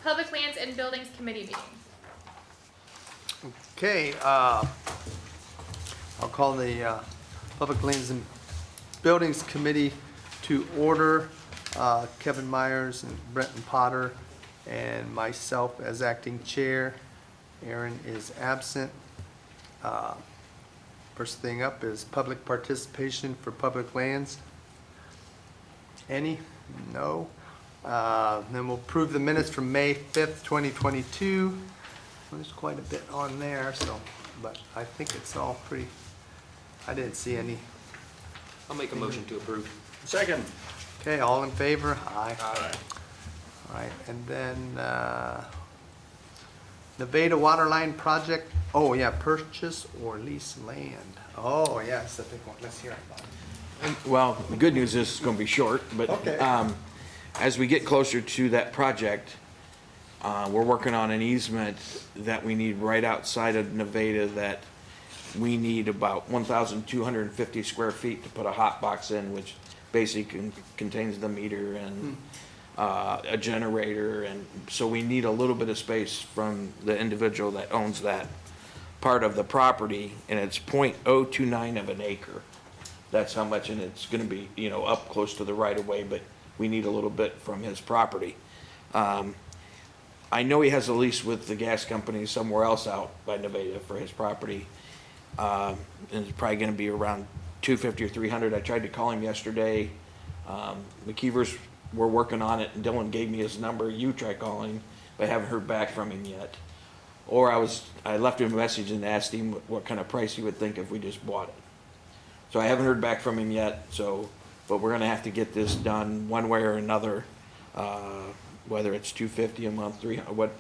Public Lands and Buildings Committee meeting.
Okay, I'll call the Public Lands and Buildings Committee to order. Kevin Myers and Brenton Potter and myself as acting chair. Aaron is absent. First thing up is public participation for public lands. Any? No. Then we'll approve the minutes from May 5th, 2022. There's quite a bit on there, so, but I think it's all pretty, I didn't see any.
I'll make a motion to approve.
Second.
Okay, all in favor? Aye.
Aye.
All right, and then, Nevada Waterline Project, oh yeah, purchase or lease land. Oh, yeah, it's the big one, let's hear about it.
Well, the good news is it's gonna be short, but,
Okay.
as we get closer to that project, we're working on an easement that we need right outside of Nevada that we need about 1,250 square feet to put a hot box in, which basically contains the meter and a generator, and so we need a little bit of space from the individual that owns that part of the property, and it's 0.029 of an acre. That's how much, and it's gonna be, you know, up close to the right of way, but we need a little bit from his property. I know he has a lease with the gas company somewhere else out by Nevada for his property. And it's probably gonna be around 250 or 300. I tried to call him yesterday. McKeever's were working on it, and Dylan gave me his number. You try calling, but I haven't heard back from him yet. Or I left him a message and asked him what kind of price he would think if we just bought it. So I haven't heard back from him yet, so, but we're gonna have to get this done one way or another, whether it's 250 a month, 300,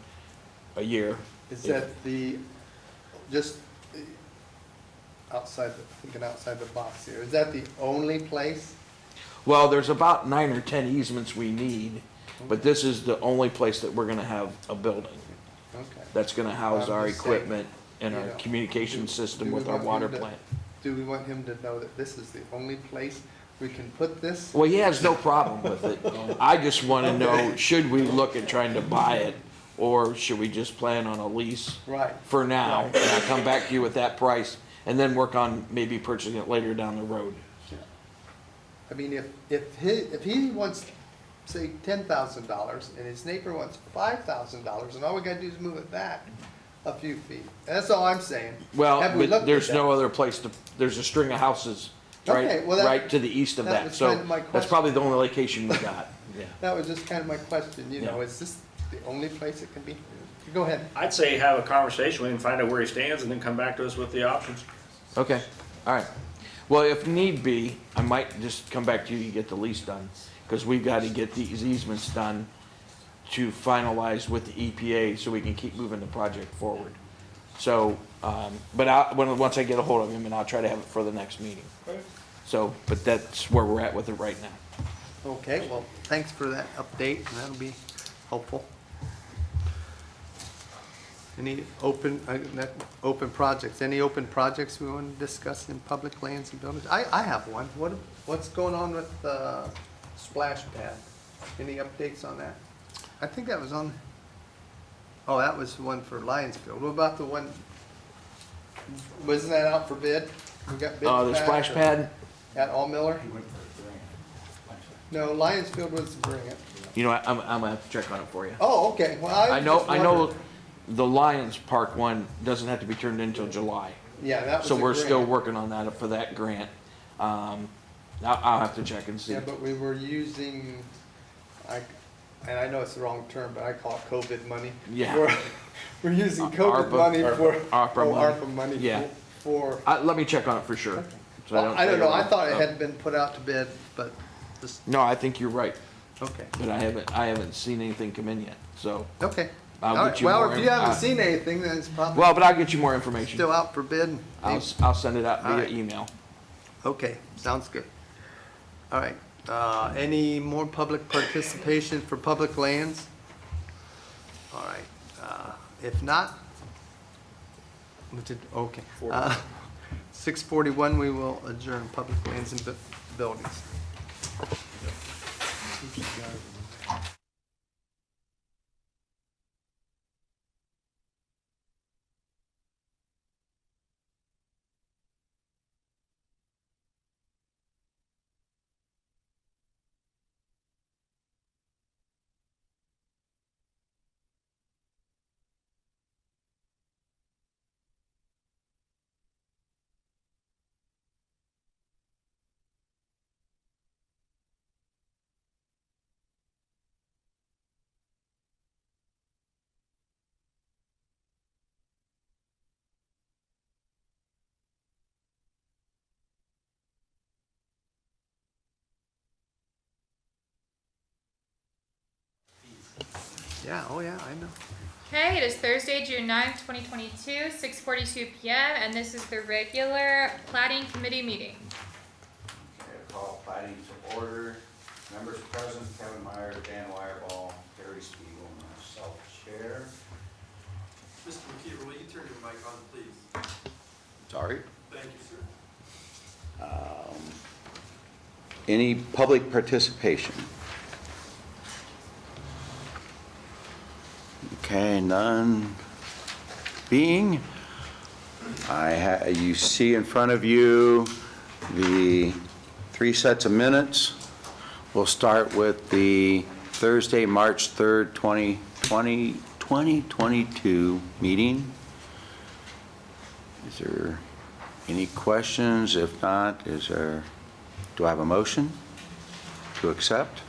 a year.
Is that just thinking outside the box here, is that the only place?
Well, there's about 9 or 10 easements we need, but this is the only place that we're gonna have a building.
Okay.
That's gonna house
I'm
our
just saying,
equipment and our
you know,
communication system
do we
with our
want
water
him to-
plant.
Do we want him to know that this is the only place we can put this?
Well, he has no problem with it. I just wanna know, should we look at trying to buy it, or should we just plan on a lease
Right.
for now?
Right.
And I'll come back to you with that price, and then work on maybe purchasing it later down the road.
I mean, if he wants, say, $10,000 and his neighbor wants $5,000, and all we gotta do is move it back a few feet. That's all I'm saying.
Well,
Have we
but
looked at
there's
that?
no other place to, there's a string of houses
Okay, well,
right to the east of
that
that,
was
so
kind of my
that's
question.
probably the only location we got, yeah.
That was just kind of my question, you know,
Yeah.
is this the only place it can be? Go ahead.
I'd say have a conversation with him, find out where he stands, and then come back to us with the options.
Okay, all right. Well, if need be, I might just come back to you to get the lease done, because we've got to get these easements done to finalize with the EPA so we can keep moving the project forward. So, but once I get a hold of him, and I'll try to have it for the next meeting. So, but that's where we're at with it right now.
Okay, well, thanks for that update, and that'll be Helpful. Any open projects? Any open projects we want to discuss in public lands and buildings? I have one. What's going on with splash pad? Any updates on that? I think that was on, oh, that was the one for Lionsfield. What about the one, wasn't that out for bid? We got bids
The
back,
splash
or-
pad,
At All Miller? No, Lionsfield was the grant.
you know, I'm gonna have to check on it for you.
Oh, okay, well,
I
was
know,
just
I know
wondering.
the Lions Park one doesn't have to be turned in until July.
Yeah, that was
So
a
we're still
grant.
working on that, for that grant. I'll have to check and see.
Yeah, but we were using, and I know it's the wrong term, but I call it COVID money.
Yeah.
We're using COVID
ARPA,
money for.
ARPA
oh,
money.
ARPA money.
Yeah.
For,
Let me check on it for sure. So
well, I don't know, I thought it
Oh.
had been put out to bid, but just,
No, I think you're right,
okay,
but I haven't seen anything come in yet, so.
okay.
I'll
All
get
right,
you
well,
more
if you haven't
in-
seen anything, then it's probably
Well, but I'll get you more information.
still out for bid.
I'll send it out
All
via
right.
email.
Okay, sounds good. All right, any more public participation for public lands? All right, if not, okay. 6:41, we will adjourn public lands and buildings. Yeah, oh yeah, I know.
Okay, it is Thursday, June 9th, 2022, 6:42 PM, and this is the regular plating committee meeting.
Okay, call plating to order. Members present, Kevin Meyer, Dan Wireball, Terry Spiegel, and myself, chair.
Mr. McKeever, will you turn your mic on, please?
Sorry.
Thank you, sir.
Any public participation? Okay, none being. You see in front of you the 3 sets of minutes. We'll start with the Thursday, March 3rd, 2022 meeting. Is there any questions? If not, do I have a motion to accept?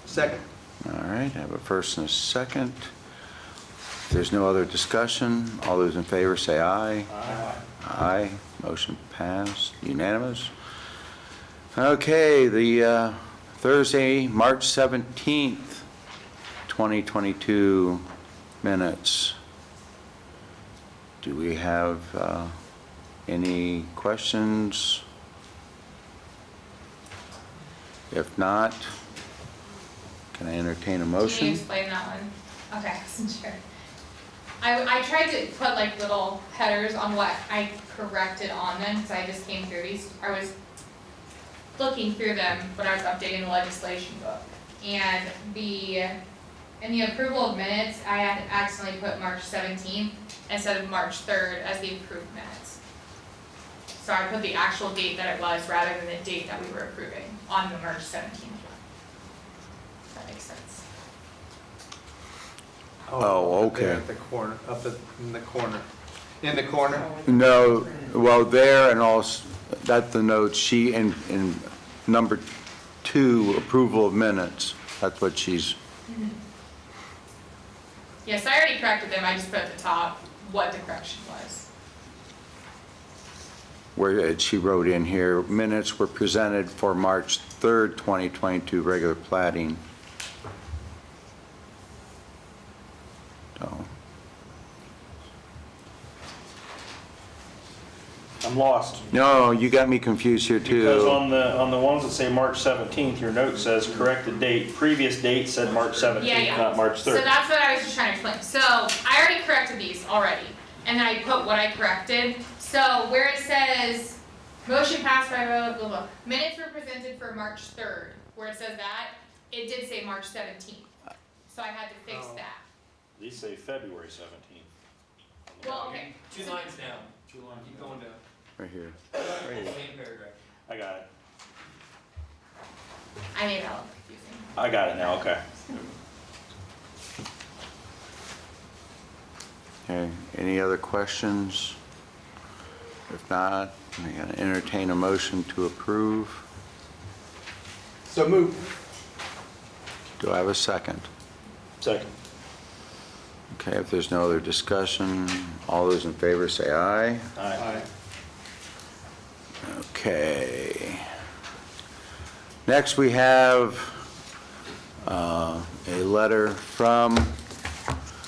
Second.
All right, I have a first and a second. If there's no other discussion, all those in favor say aye. Aye. Aye, motion passed, unanimous. Okay, the Thursday, March 17th, 2022 minutes. Do we have any questions? If not, can I entertain a
Can you
motion?
explain that one? Okay, I wasn't sure. I tried to put like little headers on what I corrected on them, because I just came through these. I was looking through them when I was updating the legislation book. And in the approval of minutes, I had accidentally put March 17th instead of March 3rd as the approved minutes. So I put the actual date that it was rather than the date that we were approving on the March 17th one. If that makes sense.
Oh,
up there
okay.
At the corner, in the corner. In the corner?
No, well, there and also, that's the notes, she, in number 2, approval of minutes, that's what she's,
Yes, I already corrected them, I just put at the top what the correction was.
where she wrote in here, minutes were presented for March 3rd, 2022, regular plating. So,
I'm lost.
No, you got me confused here
Because
too.
on the ones that say March 17th, your note says corrected date, previous date said March 17th,
Yeah.
not March 3rd.
So that's what I was just trying to explain. So I already corrected these already, and then I put what I corrected. So where it says motion passed by vote, blah, blah, minutes were presented for March 3rd, where it says that, it did say March 17th. So I had to fix that.
These say February 17th.
Well, okay.
Two lines down. Keep going down.
Right here.
Same paragraph.
I got it.
I made that look confusing.
I got it now, okay.
Okay, any other questions? If not, I'm going to entertain a motion to approve.
So move.
Do I have a second?
Second.
Okay, if there's no other discussion, all those in favor say aye.
Aye.
Okay. Next, we have a letter from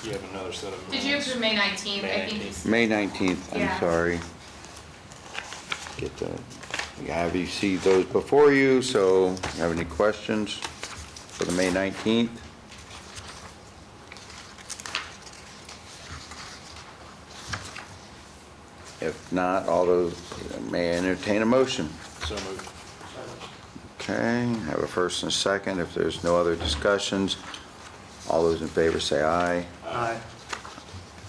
You have another set of
Did you
minutes.
approve May 19th? I
May
think
19th.
May 19th. I'm
Yeah.
sorry. Get the, have you see those before you, so you have any questions for the May 19th? If not, all those may entertain a motion.
So moved.
Okay, have a first and a second. If there's no other discussions, all those in favor say aye.
Aye.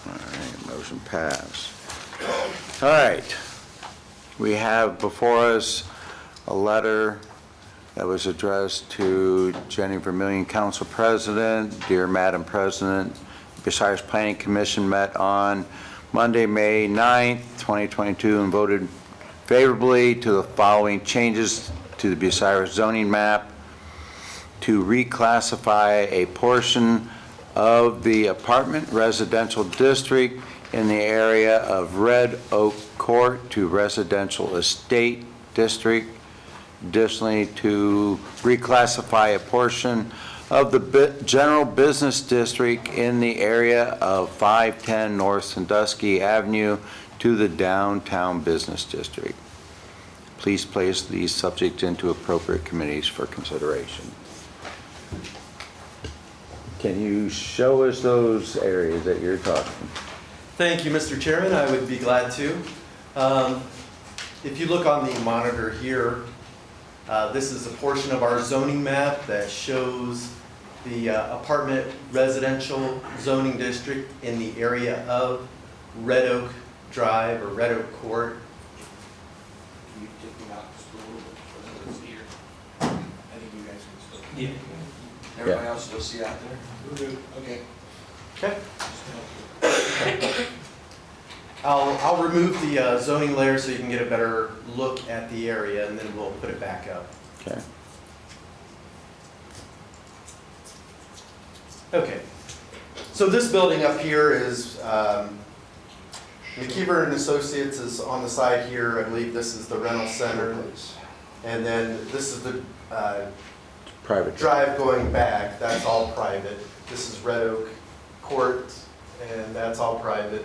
All right, motion passed. All right, we have before us a letter that was addressed to Jenny Vermillion, Council President. Dear Madam President, Bucyrus Planning Commission met on Monday, May 9th, 2022, and voted favorably to the following changes to the Bucyrus zoning map: to reclassify a portion of the apartment residential district in the area of Red Oak Court to residential estate district. Additionally, to reclassify a portion of the general business district in the area of 510 North Sandusky Avenue to the downtown business district. Please place these subjects into appropriate committees for consideration. Can you show us those areas that you're talking?
Thank you, Mr. Chairman. I would be glad to. If you look on the monitor here, this is a portion of our zoning map that shows the apartment residential zoning district in the area of Red Oak Drive or Red Oak Court.
Can you take them out just a little bit further? It's here. I think you guys can still.
Yeah.
Everybody else still see out there? Okay.
Okay. I'll remove the zoning layer so you can get a better look at the area, and then we'll put it back up.
Okay.
Okay. So this building up here is McKeever and Associates is on the side here. I believe this is the rental center. And then this is the
Private.
drive going back. That's all private. This is Red Oak Court, and that's all private.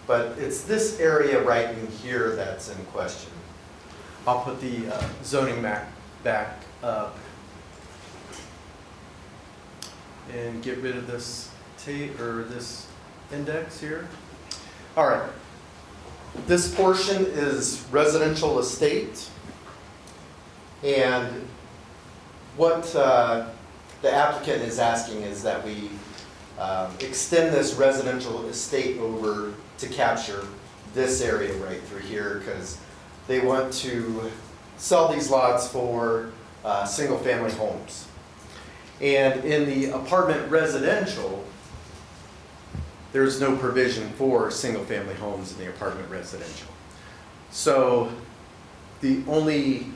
But it's this area right in here that's in question. I'll put the zoning map back up and get rid of this tape or this index here. All right. This portion is residential estate, and what the applicant is asking is that we extend this residential estate over to capture this area right through here, because they want to sell these lots for single-family homes. And in the apartment residential, there's no provision for single-family homes in the apartment residential. So the only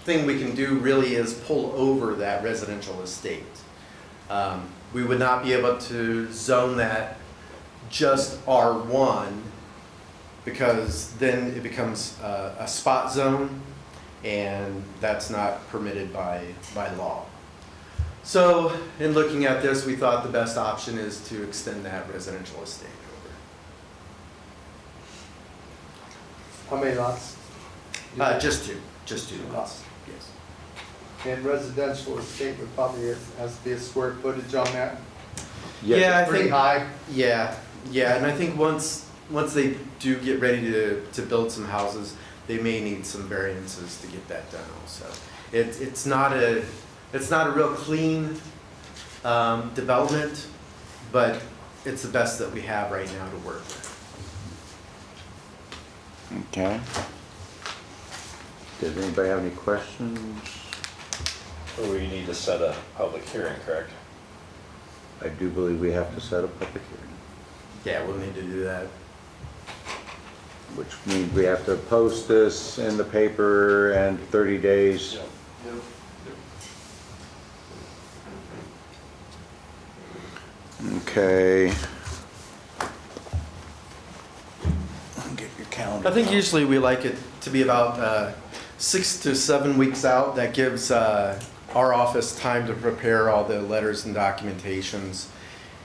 thing we can do really is pull over that residential estate. We would not be able to zone that just R1, because then it becomes a spot zone, and that's not permitted by law. So in looking at this, we thought the best option is to extend that residential estate
How many lots?
Just two lots, yes.
And residential estate would probably has to be a square footage on that.
Yeah, I
Pretty
think,
high.
yeah, and I think once they do get ready to build some houses, they may need some variances to get that done also. It's not a real clean development, but it's the best that we have right now to work with.
Okay. Does anybody have any questions?
We need to set a public hearing, correct?
I do believe we have to set a public hearing,
Yeah, we'll need to do that.
which means we have to post this in the paper and 30 days. Okay. Get your calendar.
I think usually we like it to be about 6 to 7 weeks out. That gives our office time to prepare all the letters and documentations,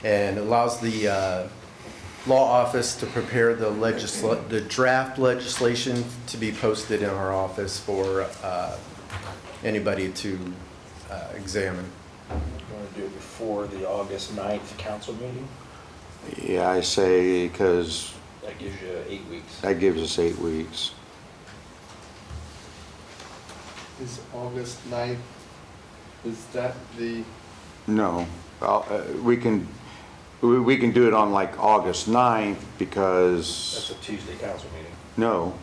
and allows the law office to prepare the draft legislation to be posted in our office for anybody to examine.
You want to do it before the August 9th council meeting?
Yeah, I say, because
That gives you 8 weeks.
that gives us 8 weeks.
Is August 9th, is that the,
No, we can do it on like August 9th
That's
because,
a Tuesday council meeting.
no.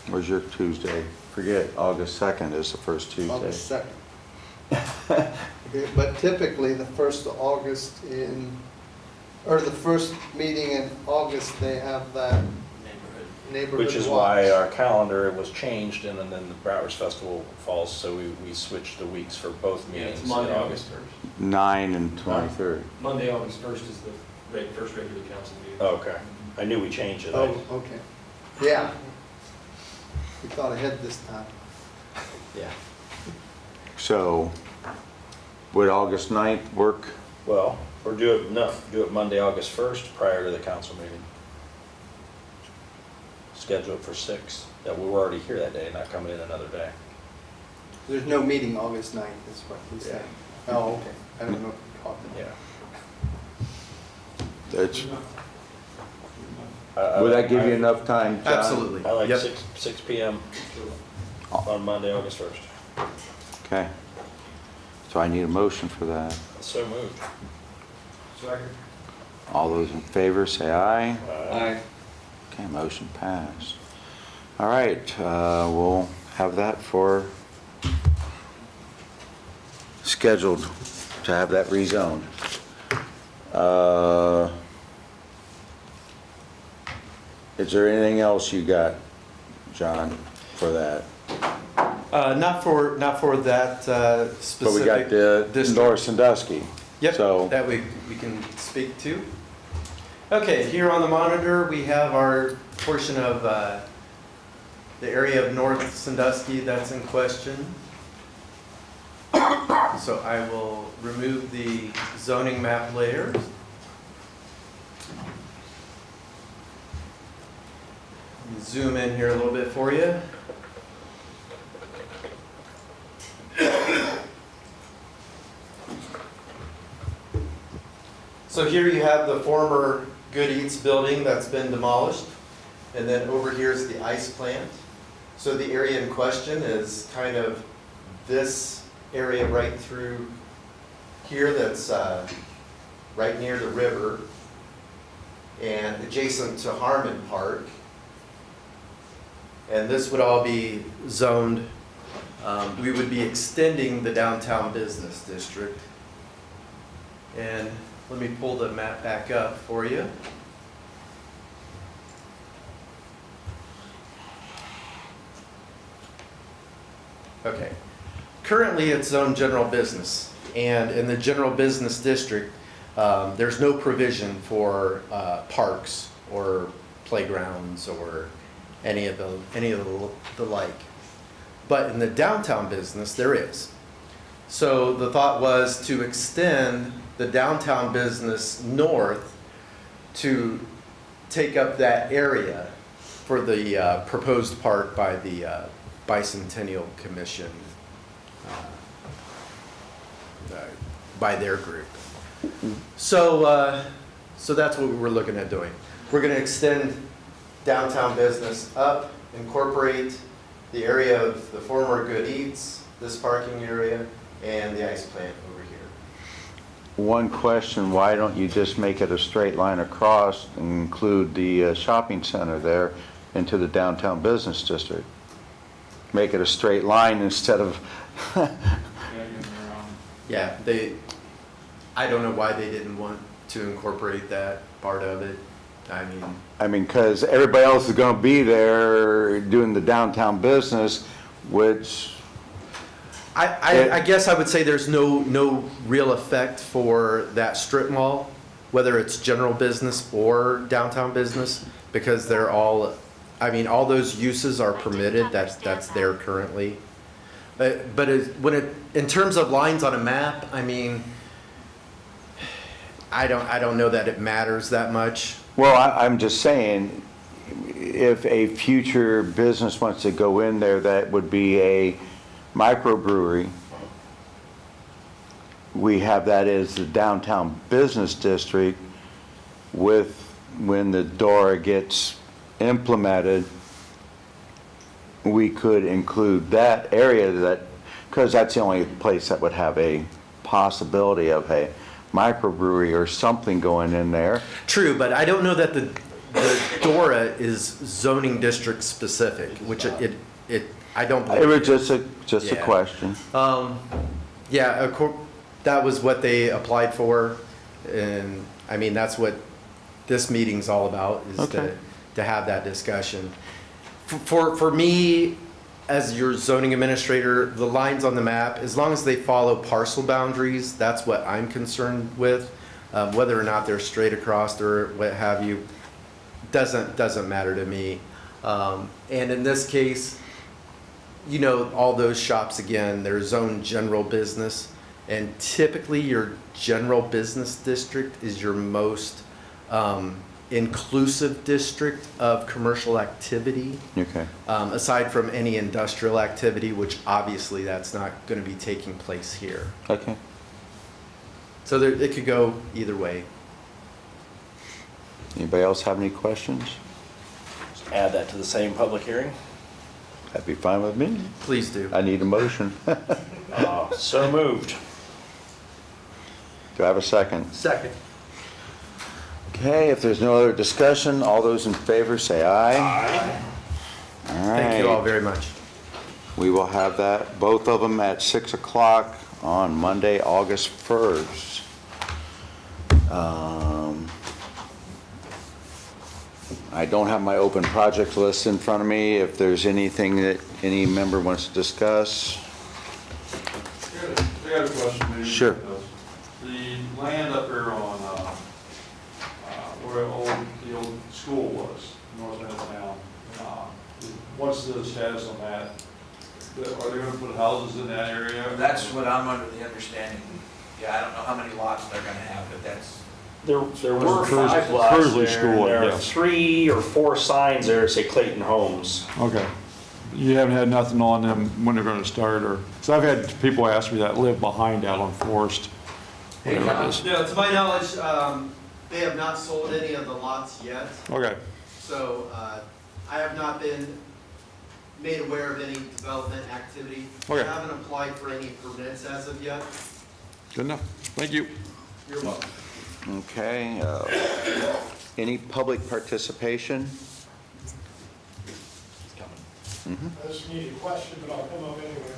Where's your Tuesday? Forget, August 2nd is the first Tuesday.
August 2nd? Okay, but typically, the first of August or the first meeting in August, they have that neighborhood
Which is
watch.
why our calendar was changed, and then the Browers Festival falls, so we switched the weeks for both
Yeah,
meetings
it's
in
Monday,
August.
August 1st.
9 and 23rd.
Monday, August 1st is the first regular council meeting.
Oh, okay. I knew we changed it.
Oh, okay. Yeah. We thought ahead this time.
Yeah.
So, would August 9th work?
Well, or do it Monday, August 1st, prior to the council meeting. Schedule it for 6. That we're already here that day, not coming in another day.
There's no meeting August 9th, is what he's saying. Oh, okay. I don't know if you caught that.
Yeah.
That's, would that give you enough time, John?
Absolutely.
I like
Yep.
6 PM on Monday, August 1st.
Okay. So I need a motion for that.
So moved.
Second.
All those in favor, say aye.
Aye.
Okay, motion passed. All right, we'll have that scheduled to have that rezoned. Is there anything else you got, John, for that?
Not for that specific.
But we got the
district.
North Sandusky.
Yep,
So,
that we can speak to. Okay, here on the monitor, we have our portion of the area of North Sandusky that's in question. So I will remove the zoning map layer. Zoom in here a little bit for you. So here you have the former Good Eats building that's been demolished. And then over here is the ice plant. So the area in question is kind of this area right through here that's right near the river and adjacent to Harmon Park. And this would all be zoned. We would be extending the downtown business district. And let me pull the map back up for you. Okay. Currently, it's zoned general business. And in the general business district, there's no provision for parks or playgrounds or any of the like. But in the downtown business, there is. So the thought was to extend the downtown business north to take up that area for the proposed park by the Bicentennial Commission, by their group. So, so that's what we're looking at doing. We're going to extend downtown business up, incorporate the area of the former Good Eats, this parking area, and the ice plant over here.
One question, why don't you just make it a straight line across and include the shopping center there into the downtown business district? Make it a straight line instead of,
Yeah, I don't know why they didn't want to incorporate that part of it.
I mean, because everybody else is going to be there doing the downtown business, which...
I guess I would say there's no real effect for that strip mall, whether it's general business or downtown business, because they're all, all those uses are permitted, that's there currently. But in terms of lines on a map, I don't know that it matters that much.
Well, I'm just saying, if a future business wants to go in there, that would be a microbrewery. We have that as the downtown business district with, when the DORA gets implemented, we could include that area because that's the only place that would have a possibility of a microbrewery or something going in there.
True, but I don't know that the DORA is zoning district specific, which I don't believe.
It was just a question.
Yeah, of course, that was what they applied for, and that's what this meeting's all about, is to have that discussion. For me, as your zoning administrator, the lines on the map, as long as they follow parcel boundaries, that's what I'm concerned with. Whether or not they're straight across or what have you, doesn't matter to me. And in this case, all those shops, again, they're zoned general business, and typically your general business district is your most inclusive district of commercial activity.
Okay.
Aside from any industrial activity, which obviously that's not going to be taking place here.
Okay.
So it could go either way.
Anybody else have any questions?
Just add that to the same public hearing.
That'd be fine with me.
Please do.
I need a motion.
So moved.
Do I have a second?
Second.
Okay, if there's no other discussion, all those in favor say aye.
Aye.
All right.
Thank you all very much.
We will have that, both of them at 6 o'clock on Monday, August 1st. I don't have my open project list in front of me. If there's anything that any member wants to discuss.
I got a question, maybe.
Sure.
The land up there on, where the old school was, north end of town, what's the status on that? Are they gonna put houses in that area?
That's what I'm under the understanding. Yeah, I don't know how many lots they're gonna have, but that's,
There were
Cruise-
5 lots
Cruisley
there,
School,
and there are
yes.
3 or 4 signs there that say Clayton Homes.
Okay. You haven't had nothing on them when they're gonna start, or, because I've had people ask me that live behind out on Forest. Whatever it is.
No, to my knowledge, they have not sold any of the lots yet.
Okay,
So I have not been made aware of any development activity.
Okay.
I haven't applied for any permits as of yet.
good enough. Thank you.
You're welcome.
Okay. Any public participation?
I just need a question, but I'll come up anyway.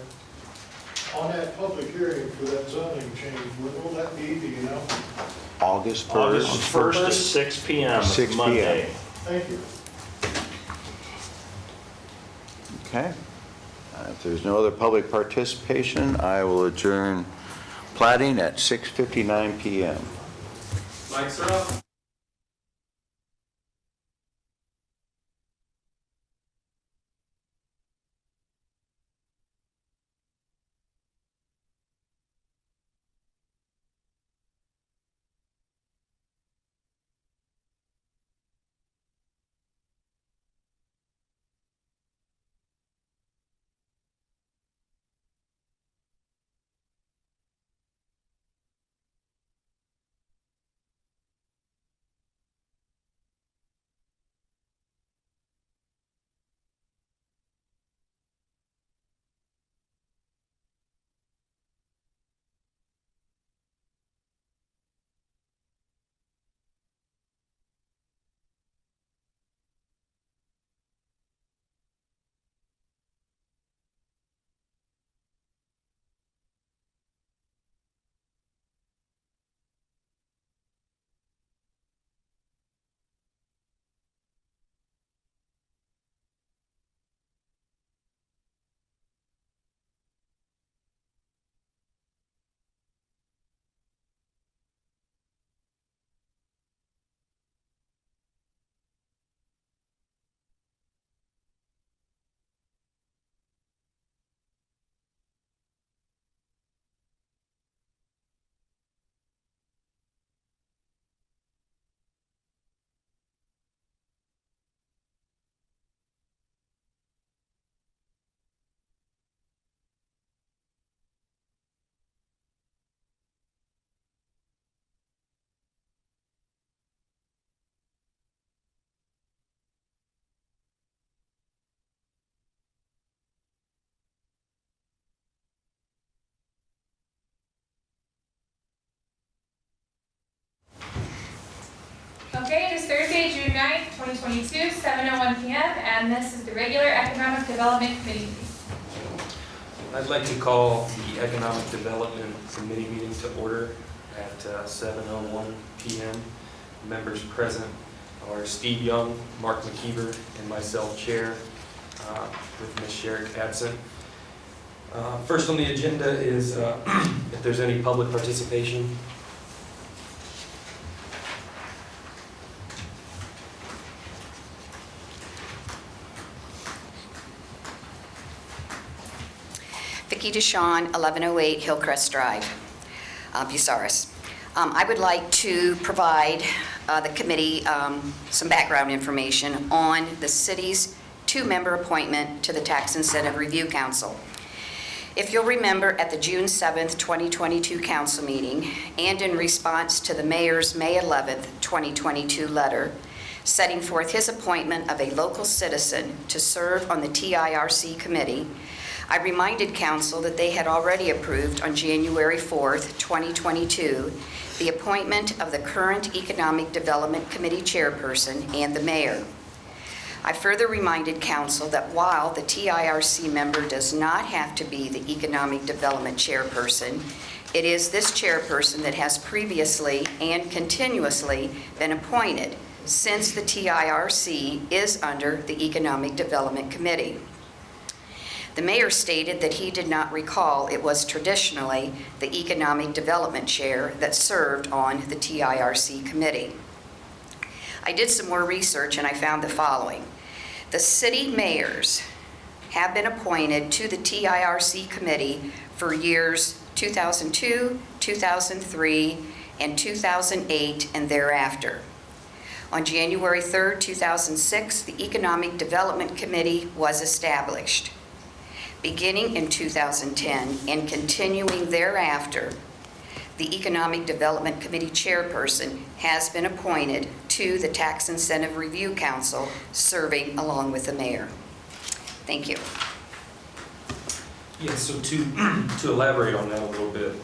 On that public hearing for that zoning change, when will that be, do you know?
August 1st?
August 1st to 6 p.m.
6 p.m.
Monday.
Thank you.
Okay. If there's no other public participation, I will adjourn plating at 6:59 p.m.
Mics are up.
Okay, it is Thursday, June 9th, 2022, 7:01 PM, and this is the regular Economic Development Committee meeting.
I'd like to call the Economic Development Committee meeting to order at 7:01 PM. Members present are Steve Young, Mark McKeever, and myself, Chair, with Ms. Sherrick absent. First on the agenda is if there's any public participation.
Vicki DeShawn, 1108 Hillcrest Drive, Bucyrus. I would like to provide the committee some background information on the city's two-member appointment to the Tax Incentive Review Council. If you'll remember, at the June 7th, 2022 council meeting, and in response to the mayor's May 11th, 2022 letter, setting forth his appointment of a local citizen to serve on the TIRC committee, I reminded council that they had already approved on January 4th, 2022, the appointment of the current Economic Development Committee chairperson and the mayor. I further reminded council that while the TIRC member does not have to be the Economic Development chairperson, it is this chairperson that has previously and continuously been appointed since the TIRC is under the Economic Development Committee. The mayor stated that he did not recall it was traditionally the Economic Development Chair that served on the TIRC committee. I did some more research and I found the following. The city mayors have been appointed to the TIRC committee for years 2002, 2003, and 2008 and thereafter. On January 3rd, 2006, the Economic Development Committee was established. Beginning in 2010 and continuing thereafter, the Economic Development Committee chairperson has been appointed to the Tax Incentive Review Council, serving along with the mayor. Thank you.
Yeah, so to elaborate on that a little bit,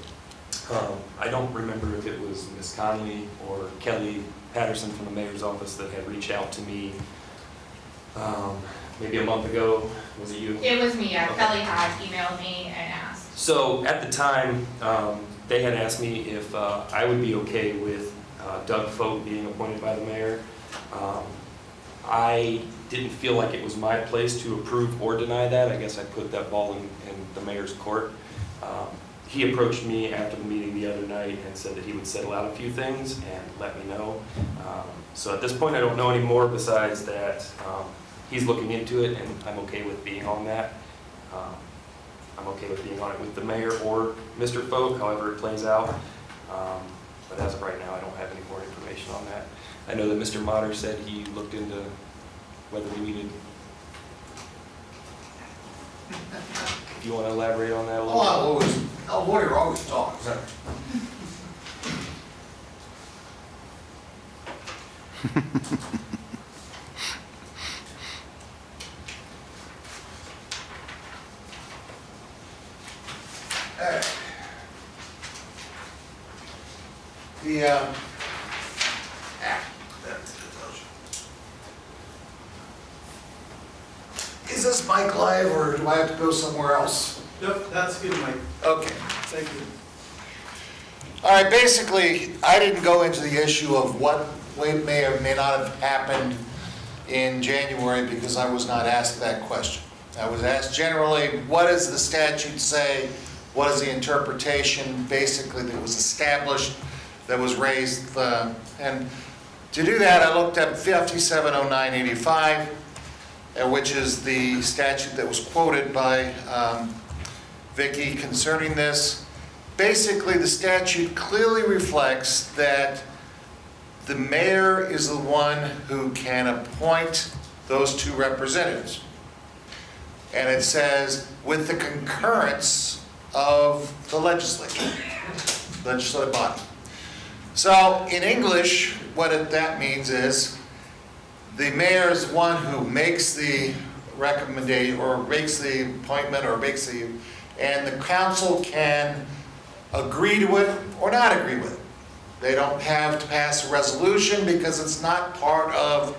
I don't remember if it was Ms. Conley or Kelly Patterson from the mayor's office that had reached out to me maybe a month ago. Was it you?
It was me, yeah.
Okay.
Kelly had emailed me and asked.
So at the time, they had asked me if I would be okay with Doug Fote being appointed by the mayor. I didn't feel like it was my place to approve or deny that. I guess I put that ball in the mayor's court. He approached me after the meeting the other night and said that he would settle out a few things and let me know. So at this point, I don't know any more besides that he's looking into it and I'm okay with being on that. I'm okay with being on it with the mayor or Mr. Fote, however it plays out. But as of right now, I don't have any more information on that. I know that Mr. Motter said he looked into whether we needed. If you want to elaborate on that a little bit.
A lawyer always talks. Is this mic live or do I have to go somewhere else?
Yep, that's good, Mike.
Okay.
Thank you.
All right, basically, I didn't go into the issue of what may or may not have happened in January because I was not asked that question. I was asked generally, what does the statute say? What is the interpretation, basically, that was established, that was raised? And to do that, I looked up 570985, which is the statute that was quoted by Vicki concerning this. Basically, the statute clearly reflects that the mayor is the one who can appoint those two representatives. And it says, with the concurrence of the legislative body. So in English, what that means is the mayor is the one who makes the recommendation or makes the appointment or makes the, and the council can agree to it or not agree with it. They don't have to pass a resolution because it's not part of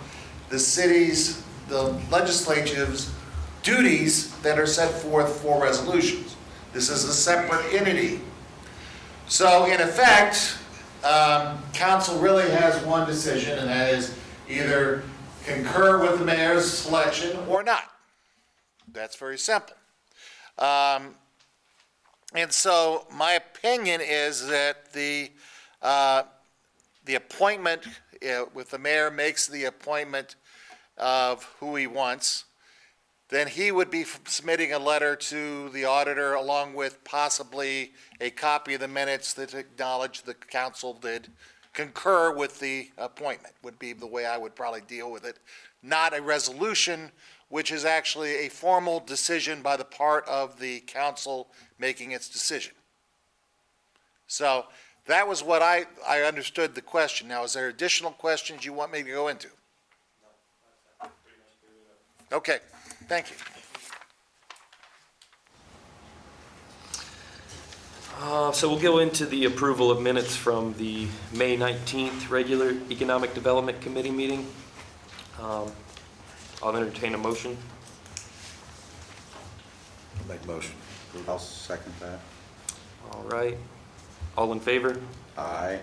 the city's, the legislative's duties that are set forth for resolutions. This is a separate entity. So in effect, council really has one decision, and that is either concur with the mayor's selection or not. That's very simple. And so my opinion is that the appointment, with the mayor makes the appointment of who he wants, then he would be submitting a letter to the auditor along with possibly a copy of the minutes that acknowledge the council did concur with the appointment, would be the way I would probably deal with it. Not a resolution, which is actually a formal decision by the part of the council making its decision. So that was what I understood the question. Now, is there additional questions you want me to go into? Okay, thank you.
So we'll go into the approval of minutes from the May 19th regular Economic Development Committee meeting. I'll entertain a motion.
Make motion. I'll second that.
All right. All in favor?
Aye.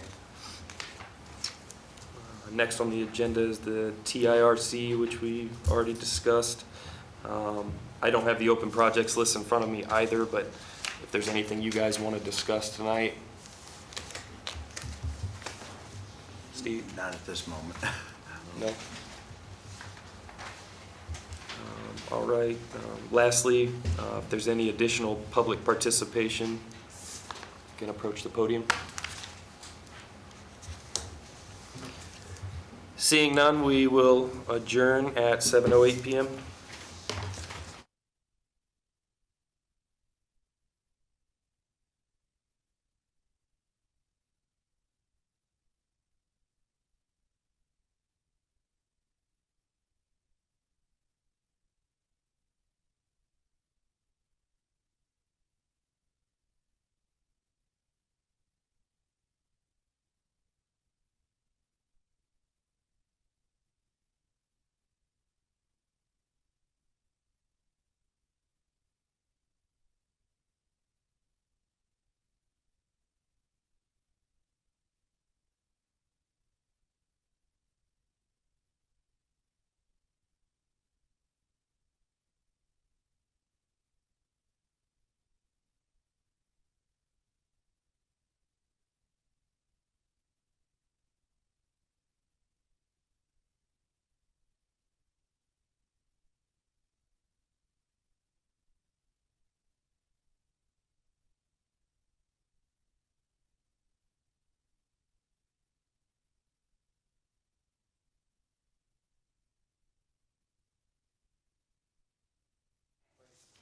Next on the agenda is the TIRC, which we already discussed. I don't have the open projects list in front of me either, but if there's anything you guys want to discuss tonight. Steve?
Not at this moment.
No? All right. Lastly, if there's any additional public participation, you can approach the podium. Seeing none, we will adjourn at 7:08 p.m.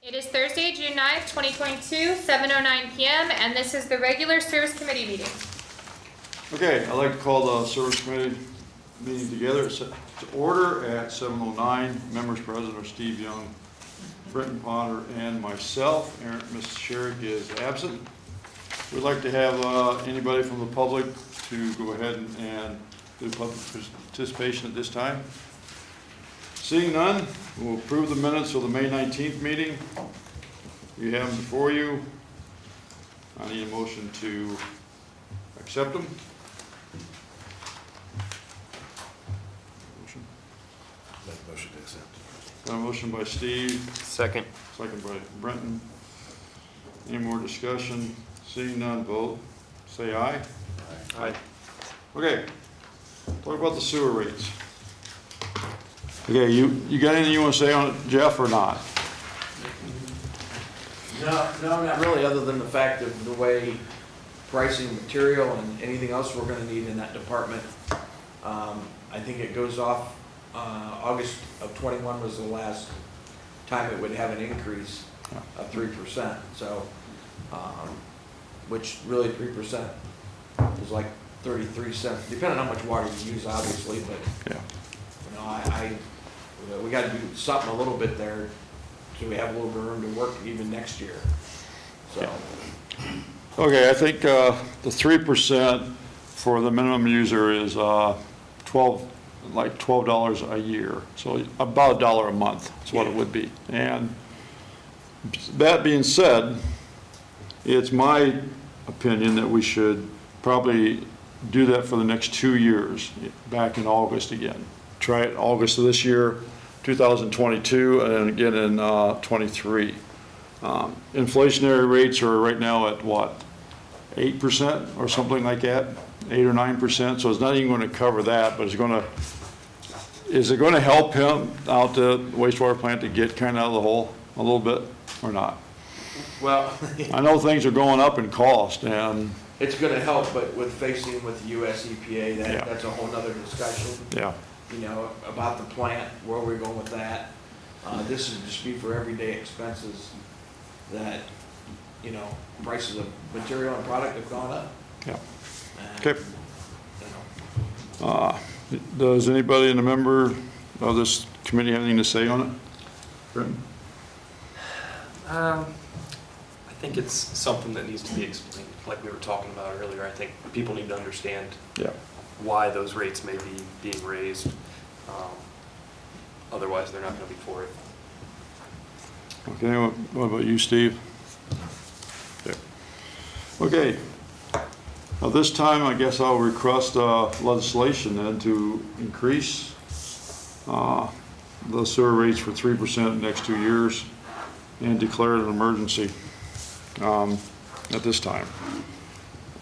It is Thursday, June 9th, 2022, 7:09 p.m., and this is the regular Service Committee meeting.
Okay, I'd like to call the Service Committee meeting together to order at 7:09. Members present are Steve Young, Brenton Potter, and myself. Ms. Sherrick is absent. We'd like to have anybody from the public to go ahead and do public participation at this time. Seeing none, we'll approve the minutes of the May 19th meeting. You have them before you. I need a motion to accept them. Motion.
Make motion to accept.
Got a motion by Steve,
Second.
second by Brenton. Any more discussion? Seeing none, vote. Say aye.
Aye.
Okay, talk about the sewer rates. Okay, you got anything you want to say on it, Jeff, or not?
No, not really, other than the fact of the way pricing material and anything else we're gonna need in that department. I think it goes off, August of '21 was the last time it would have an increase of 3%, so, which really 3% is like 33 cents, depending on how much water you use, obviously, but,
Yeah.
you know, we gotta do something a little bit there, so we have a little bit of room to work even next year, so.
Okay, I think the 3% for the minimum user is $12 a year. So about $1 a month is what it would be. And that being said, it's my opinion that we should probably do that for the next 2 years, back in August again. Try it August of this year, 2022, and then again in 23. Inflationary rates are right now at what, 8% or something like that, 8 or 9%. So it's not even going to cover that, but it's going to. Is it going to help him out the wastewater plant to get kind of out of the hole a little bit, or not?
Well,
I know things are going up in cost, and
it's gonna help, but with facing with the US EPA,
Yeah.
that's a whole nother discussion.
yeah,
You know, about the plant, where we're going with that. This is just be for everyday expenses that, you know, prices of material and product have gone up.
yeah.
And,
Okay.
you know,
Does anybody in the member of this committee have anything to say on it? Britton?
I think it's something that needs to be explained, like we were talking about earlier. I think people need to understand
Yeah.
why those rates may be being raised. Otherwise, they're not going to be for it.
Okay, what about you, Steve? Okay. Okay. Now, this time, I guess I'll request legislation then to increase the sewer rates for 3% in the next 2 years and declare it an emergency at this time.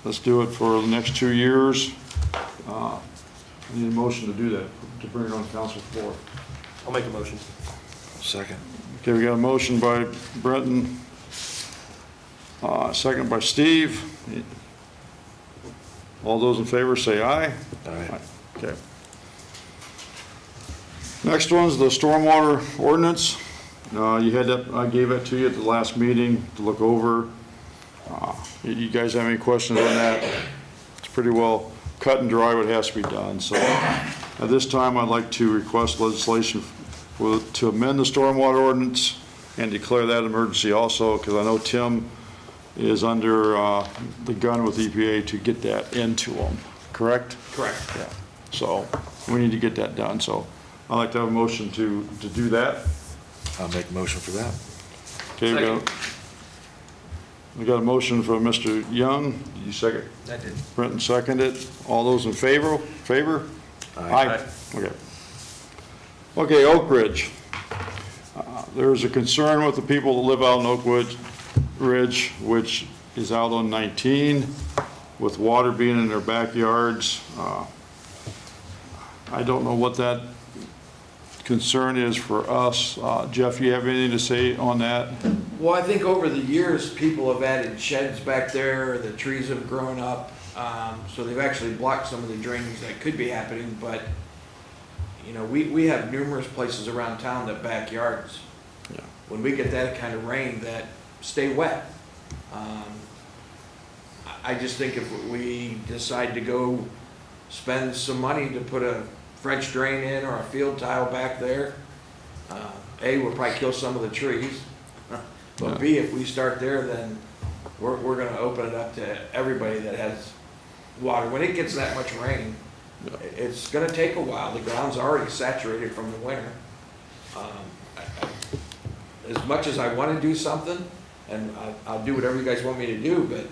Let's do it for the next 2 years. I need a motion to do that, to bring it on council floor.
I'll make a motion.
Second.
Okay, we got a motion by Brenton, second by Steve. All those in favor say aye.
Aye.
Okay. Next one's the stormwater ordinance. You had that, I gave that to you at the last meeting to look over. You guys have any questions on that? It's pretty well cut and dry what has to be done. So at this time, I'd like to request legislation to amend the stormwater ordinance and declare that emergency also, because I know Tim is under the gun with EPA to get that into them, correct?
Correct.
Yeah. So we need to get that done. So I'd like to have a motion to do that.
I'll make a motion for that.
Okay, we got a motion from Mr. Young. Did you second?
I did.
Brenton seconded. All those in favor? Aye. Okay. Okay, Oak Ridge. There's a concern with the people that live out in Oak Ridge, which is out on 19, with water being in their backyards. I don't know what that concern is for us. Jeff, you have anything to say on that?
Well, I think over the years, people have added sheds back there, the trees have grown up, so they've actually blocked some of the drainage that could be happening, but, you know, we have numerous places around town that backyards.
Yeah.
When we get that kind of rain, that stay wet. I just think if we decide to go spend some money to put a French drain in or a field tile back there, A, we'll probably kill some of the trees. But B, if we start there, then we're gonna open it up to everybody that has water. When it gets that much rain, it's gonna take a while. The ground's already saturated from the winter. As much as I wanna do something, and I'll do whatever you guys want me to do, but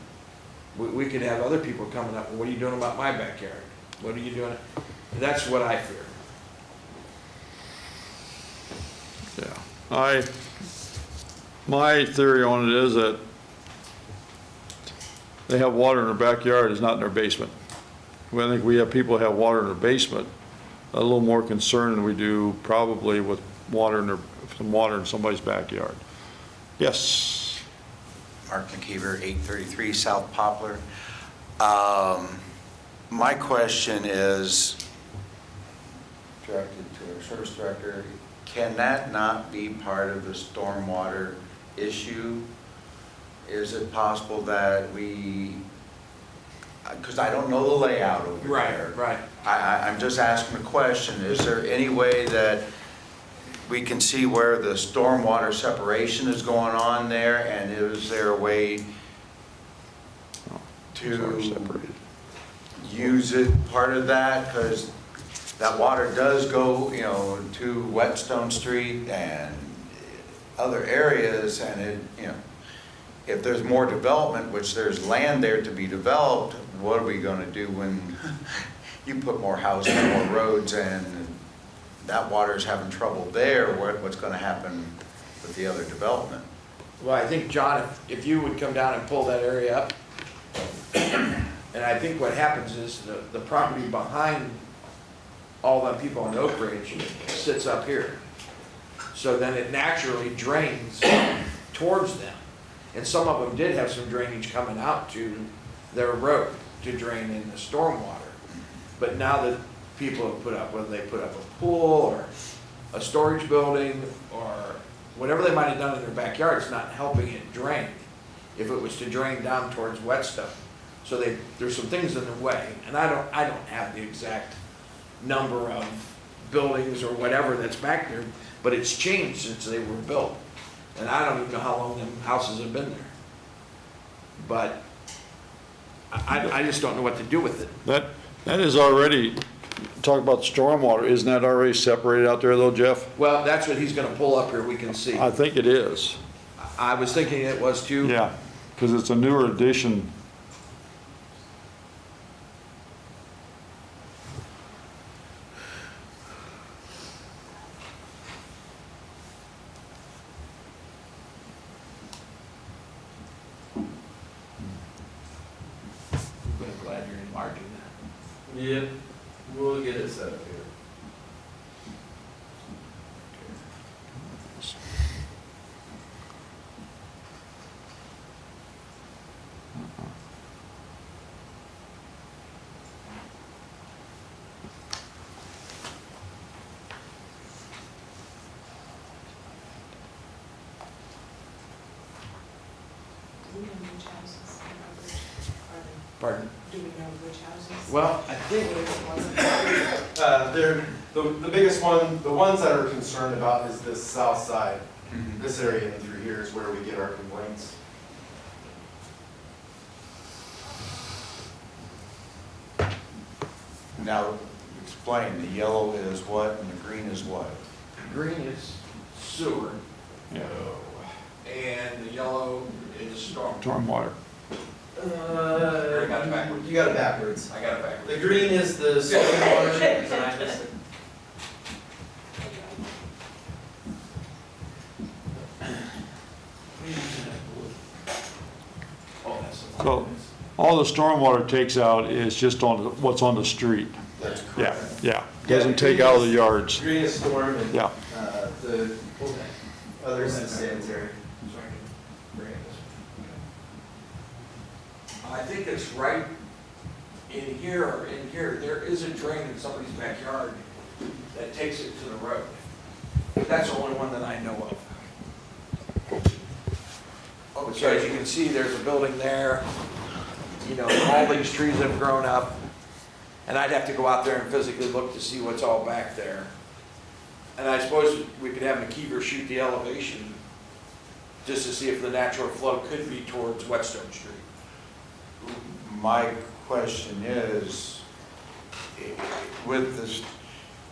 we could have other people coming up, what are you doing about my backyard? What are you doing? That's what I fear.
Yeah. My theory on it is that they have water in their backyard, it's not in their basement. I think we have people who have water in their basement, a little more concerned than we do probably with some water in somebody's backyard. Yes.
Mark McKeever, 833 South Poplar. My question is directed to our service director. Can that not be part of the stormwater issue? Is it possible that because I don't know the layout over there.
Right.
I'm just asking a question. Is there any way that we can see where the stormwater separation is going on there, and is there a way to
use it, part of that, because that water does go, you know, to Whetstone Street and other areas, and it, you know, if there's more development, which there's land there to be developed, what are we gonna do when you put more houses, more roads, and that water's having trouble there? What's gonna happen with the other development?
Well, I think, John, if you would come down and pull that area up, and I think what happens is the property behind all the people on Oak Ridge sits up here. So then it naturally drains towards them. And some of them did have some drainage coming out to their road to drain in the stormwater. But now that people have put up, whether they put up a pool or a storage building or whatever they might have done in their backyard, it's not helping it drain if it was to drain down towards Whetstone. So there's some things in the way, and I don't have the exact number of buildings or whatever that's back there, but it's changed since they were built. And I don't even know how long them houses have been there. But I just don't know what to do with it.
That is already, talk about stormwater, isn't that already separated out there though, Jeff?
Well, that's what he's gonna pull up here, we can see.
I think it is.
I was thinking it was too.
Yeah, because it's a newer addition.
I'm glad you're enlarging that.
Yep, we'll get it set up here.
Do we know which houses are they?
Pardon?
Do we know which houses?
Well, I think,
They're, the biggest one, the ones that are concerned about is this south side. This area and through here is where we get our complaints.
Now, explain, the yellow is what and the green is what?
green is sewer,
Yeah.
and the yellow is storm.
Stormwater.
I got it backwards.
You got it backwards.
I got it backwards.
The green is the stormwater, and I missed it.
Oh, that's the
So
one.
all the stormwater takes out is just on what's on the street.
That's
Yeah,
correct.
yeah.
Yeah,
Doesn't
the
take
green
out of
is-
the yards.
Green is storm and,
Yeah.
the others is sanitary.
So I can bring it this way. I think it's right in here or in here, there is a drain in somebody's backyard that takes it to the road. That's the only one that I know of. So as you can see, there's a building there, you know, all these trees have grown up, and I'd have to go out there and physically look to see what's all back there. And I suppose we could have McKeever shoot the elevation just to see if the natural flow could be towards Whetstone Street.
My question is, with this,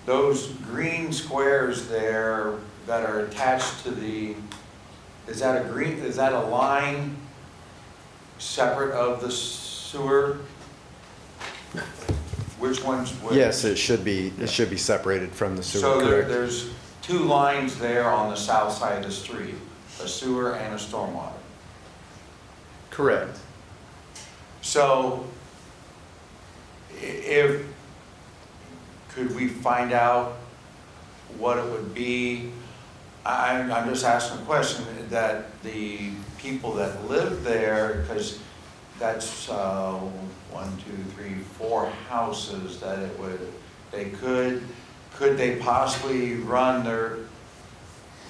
those green squares there that are attached to the, is that a line separate of the sewer? Which one's which?
Yes, it should be separated from the sewer,
So
correct?
there's two lines there on the south side of the street, a sewer and a stormwater.
Correct.
So could we find out what it would be? I'm just asking a question, that the people that live there, because that's 1, 2, 3, 4 houses that it would, could they possibly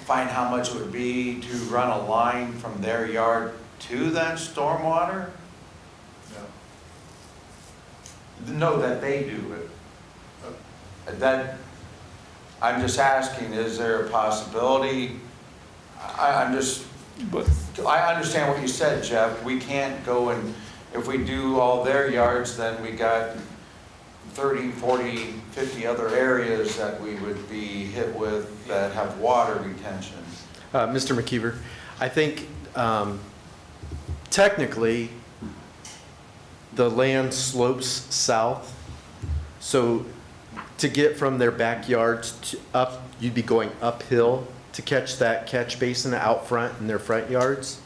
find how much it would be to run a line from their yard to that stormwater? No, that they do it. I'm just asking, is there a possibility? I understand what you said, Jeff. We can't go and, if we do all their yards, then we got
30, 40, 50 other areas that we would be hit with that have water retention.
Mr. McKeever, I think technically the land slopes south, so to get from their backyards to up, you'd be going uphill to catch that catch basin out front in their front yards.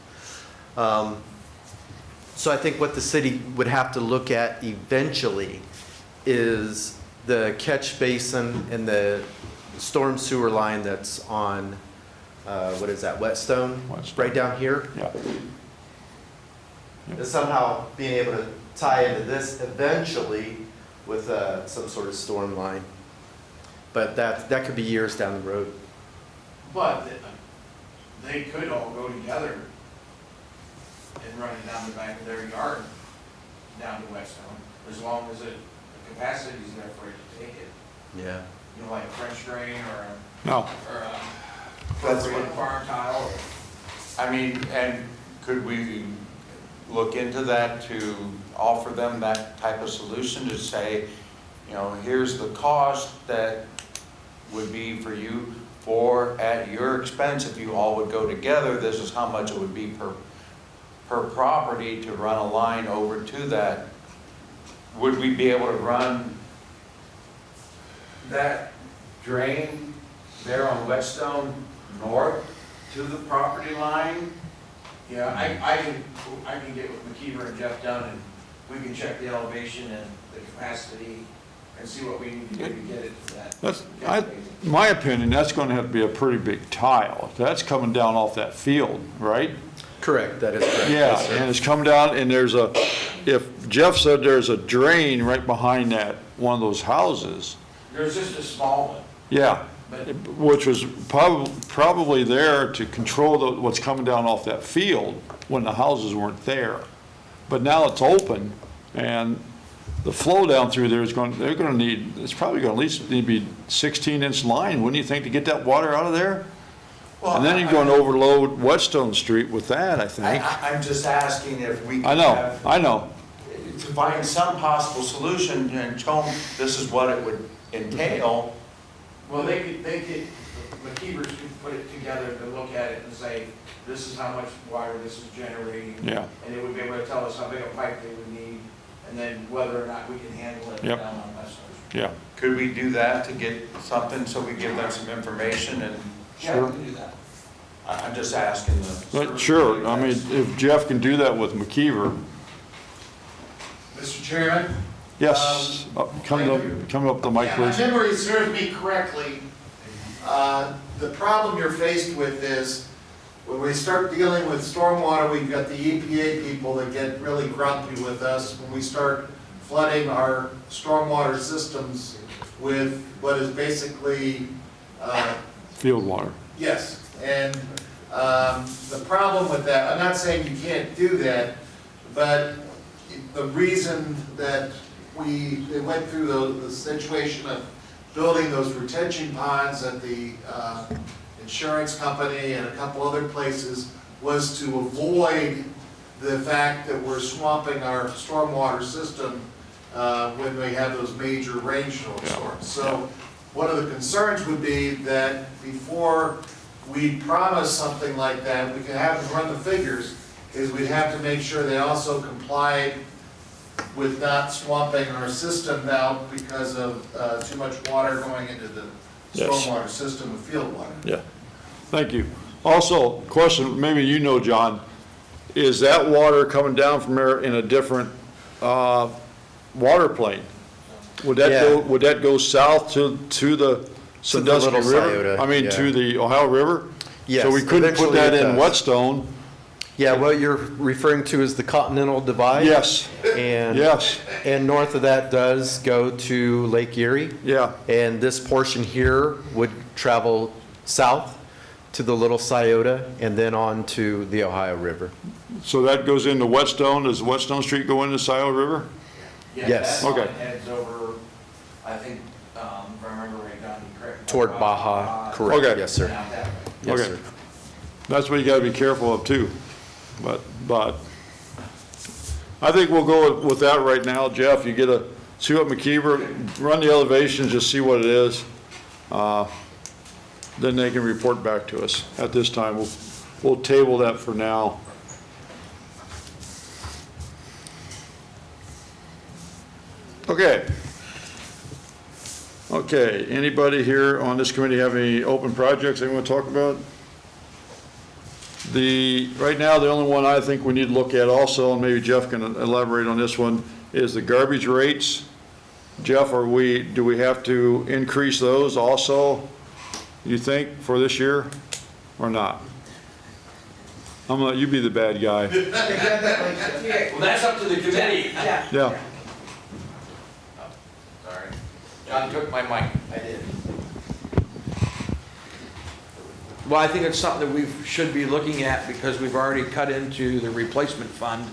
So I think what the city would have to look at eventually is the catch basin and the storm sewer line that's on, what is that, Whetstone? Right down here?
Yeah.
And somehow being able to tie into this eventually with some sort of storm line. But that could be years down the road.
But they could all go together and run it down the back of their yard, down to Whetstone, as long as the capacity's there for it to take it.
Yeah.
You know, like a French drain or a,
No.
or a
That's
appropriate farm tile.
I mean, and could we look into that to offer them that type of solution to say, you know, here's the cost that would be for you for, at your expense, if you all would go together, this is how much it would be per property to run a line over to that. Would we be able to run that drain there on Whetstone north to the property line?
Yeah, I can get with McKeever and Jeff Dunn, and we can check the elevation and the capacity and see what we need to do to get it to that.
That's, in my opinion, that's gonna have to be a pretty big tile. That's coming down off that field, right?
Correct, that is correct.
Yeah,
Yes, sir.
and it's come down, and there's a, if Jeff said there's a drain right behind that, one of those houses,
There's just a small one.
yeah,
But
which was probably there to control what's coming down off that field when the houses weren't there. But now it's open, and the flow down through there is they're gonna need, it's probably gonna at least need to be 16-inch line, wouldn't you think, to get that water out of there?
Well,
And then you're going to overload Whetstone Street with that, I think.
I'm just asking if we
I
can
know,
have,
I know.
to find some possible solution and show them this is what it would entail.
Well, they could, McKeever's could put it together to look at it and say, this is how much water this is generating.
Yeah.
And they would be able to tell us how big a pipe they would need, and then whether or not we can handle it
Yep.
down on Western Street.
Yeah.
Could we do that to get something so we give them some information and?
Yeah, we can do that.
I'm just asking the.
But sure, I mean, if Jeff can do that with McKeever,
Mr. Chairman?
yes, coming up the mic,
Yeah, my
please.
memory serves me correctly. The problem you're faced with is, when we start dealing with stormwater, we've got the EPA people that get really grumpy with us when we start flooding our stormwater systems with what is basically,
Field water.
yes, and the problem with that, I'm not saying you can't do that, but the reason that they went through the situation of building those retention ponds at the insurance company and a couple other places was to avoid the fact that we're swamping our stormwater system when we have those major rainfall storms. So one of the concerns would be that before we promise something like that, we can have them run the figures, is we'd have to make sure they also complied with not swamping our system out because of too much water going into the
Yes.
stormwater system with field water.
Yeah, thank you. Also, question, maybe you know, John, is that water coming down from there in a different water plane? Would that go south to the Sandusky
Little
River?
Scioto,
I mean,
yeah.
to the Ohio River?
Yes,
So we couldn't put
eventually
that
it
in
does.
Whetstone?
Yeah, what you're referring to is the Continental Divide?
Yes,
And,
yes,
and north of that does go to Lake Erie.
yeah,
And this portion here would travel south to the Little Scioto and then on to the Ohio River.
so that goes into Whetstone, does Whetstone Street go into the Scioto River?
Yeah,
Yes.
that line
Okay.
heads over, I think, if I remember right, Don, you correct me.
Toward Baja, correct,
Okay.
yes, sir.
Down that way.
Yes,
Okay.
sir.
That's what you gotta be careful of too, but I think we'll go with that right now. Jeff, you get see what McKeever, run the elevations, just see what it is. Then they can report back to us. At this time, we'll table that for now. Okay. Okay, anybody here on this committee have any open projects they want to talk about? Right now, the only one I think we need to look at also, and maybe Jeff can elaborate on this one, is the garbage rates. Jeff, do we have to increase those also, you think, for this year, or not? I'm gonna let you be the bad guy.
Well, that's up to the committee.
Yeah.
Sorry. John took my mic.
I did.
Well, I think it's something that we should be looking at because we've already cut into the replacement fund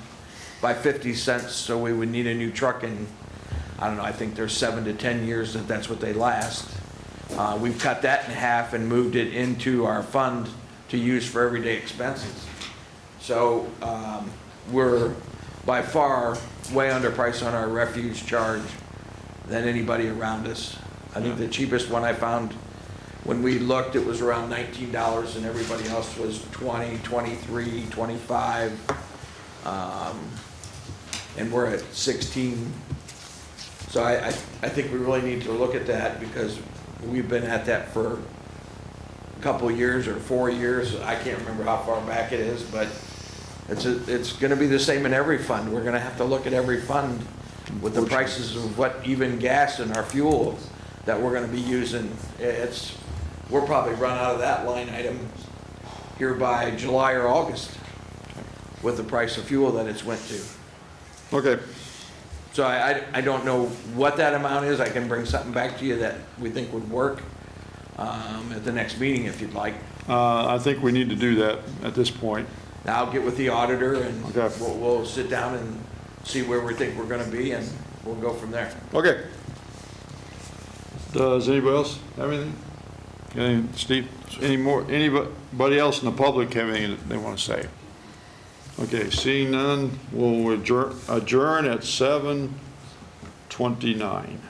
by 50 cents, so we would need a new truck in, I don't know, I think there's 7 to 10 years that's what they last. We've cut that in half and moved it into our fund to use for everyday expenses. So we're by far way underpriced on our refuse charge than anybody around us. I think the cheapest one I found when we looked, it was around $19 and everybody else was 20, 23, 25. And we're at 16. So I think we really need to look at that because we've been at that for a couple of years or 4 years. I can't remember how far back it is, but it's going to be the same in every fund. We're going to have to look at every fund with the prices of what even gas and our fuel that we're going to be using. We'll probably run out of that line item here by July or August with the price of fuel that it's went to.
Okay.
So I don't know what that amount is. I can bring something back to you that we think would work at the next meeting if you'd like.
I think we need to do that at this point.
Now I'll get with the auditor and
Okay.
we'll sit down and see where we think we're going to be and we'll go from there.
Okay. Does anybody else have anything? Anything, Steve? Anybody else in the public have anything that they want to say? Okay, seeing none, we'll adjourn at 7:29.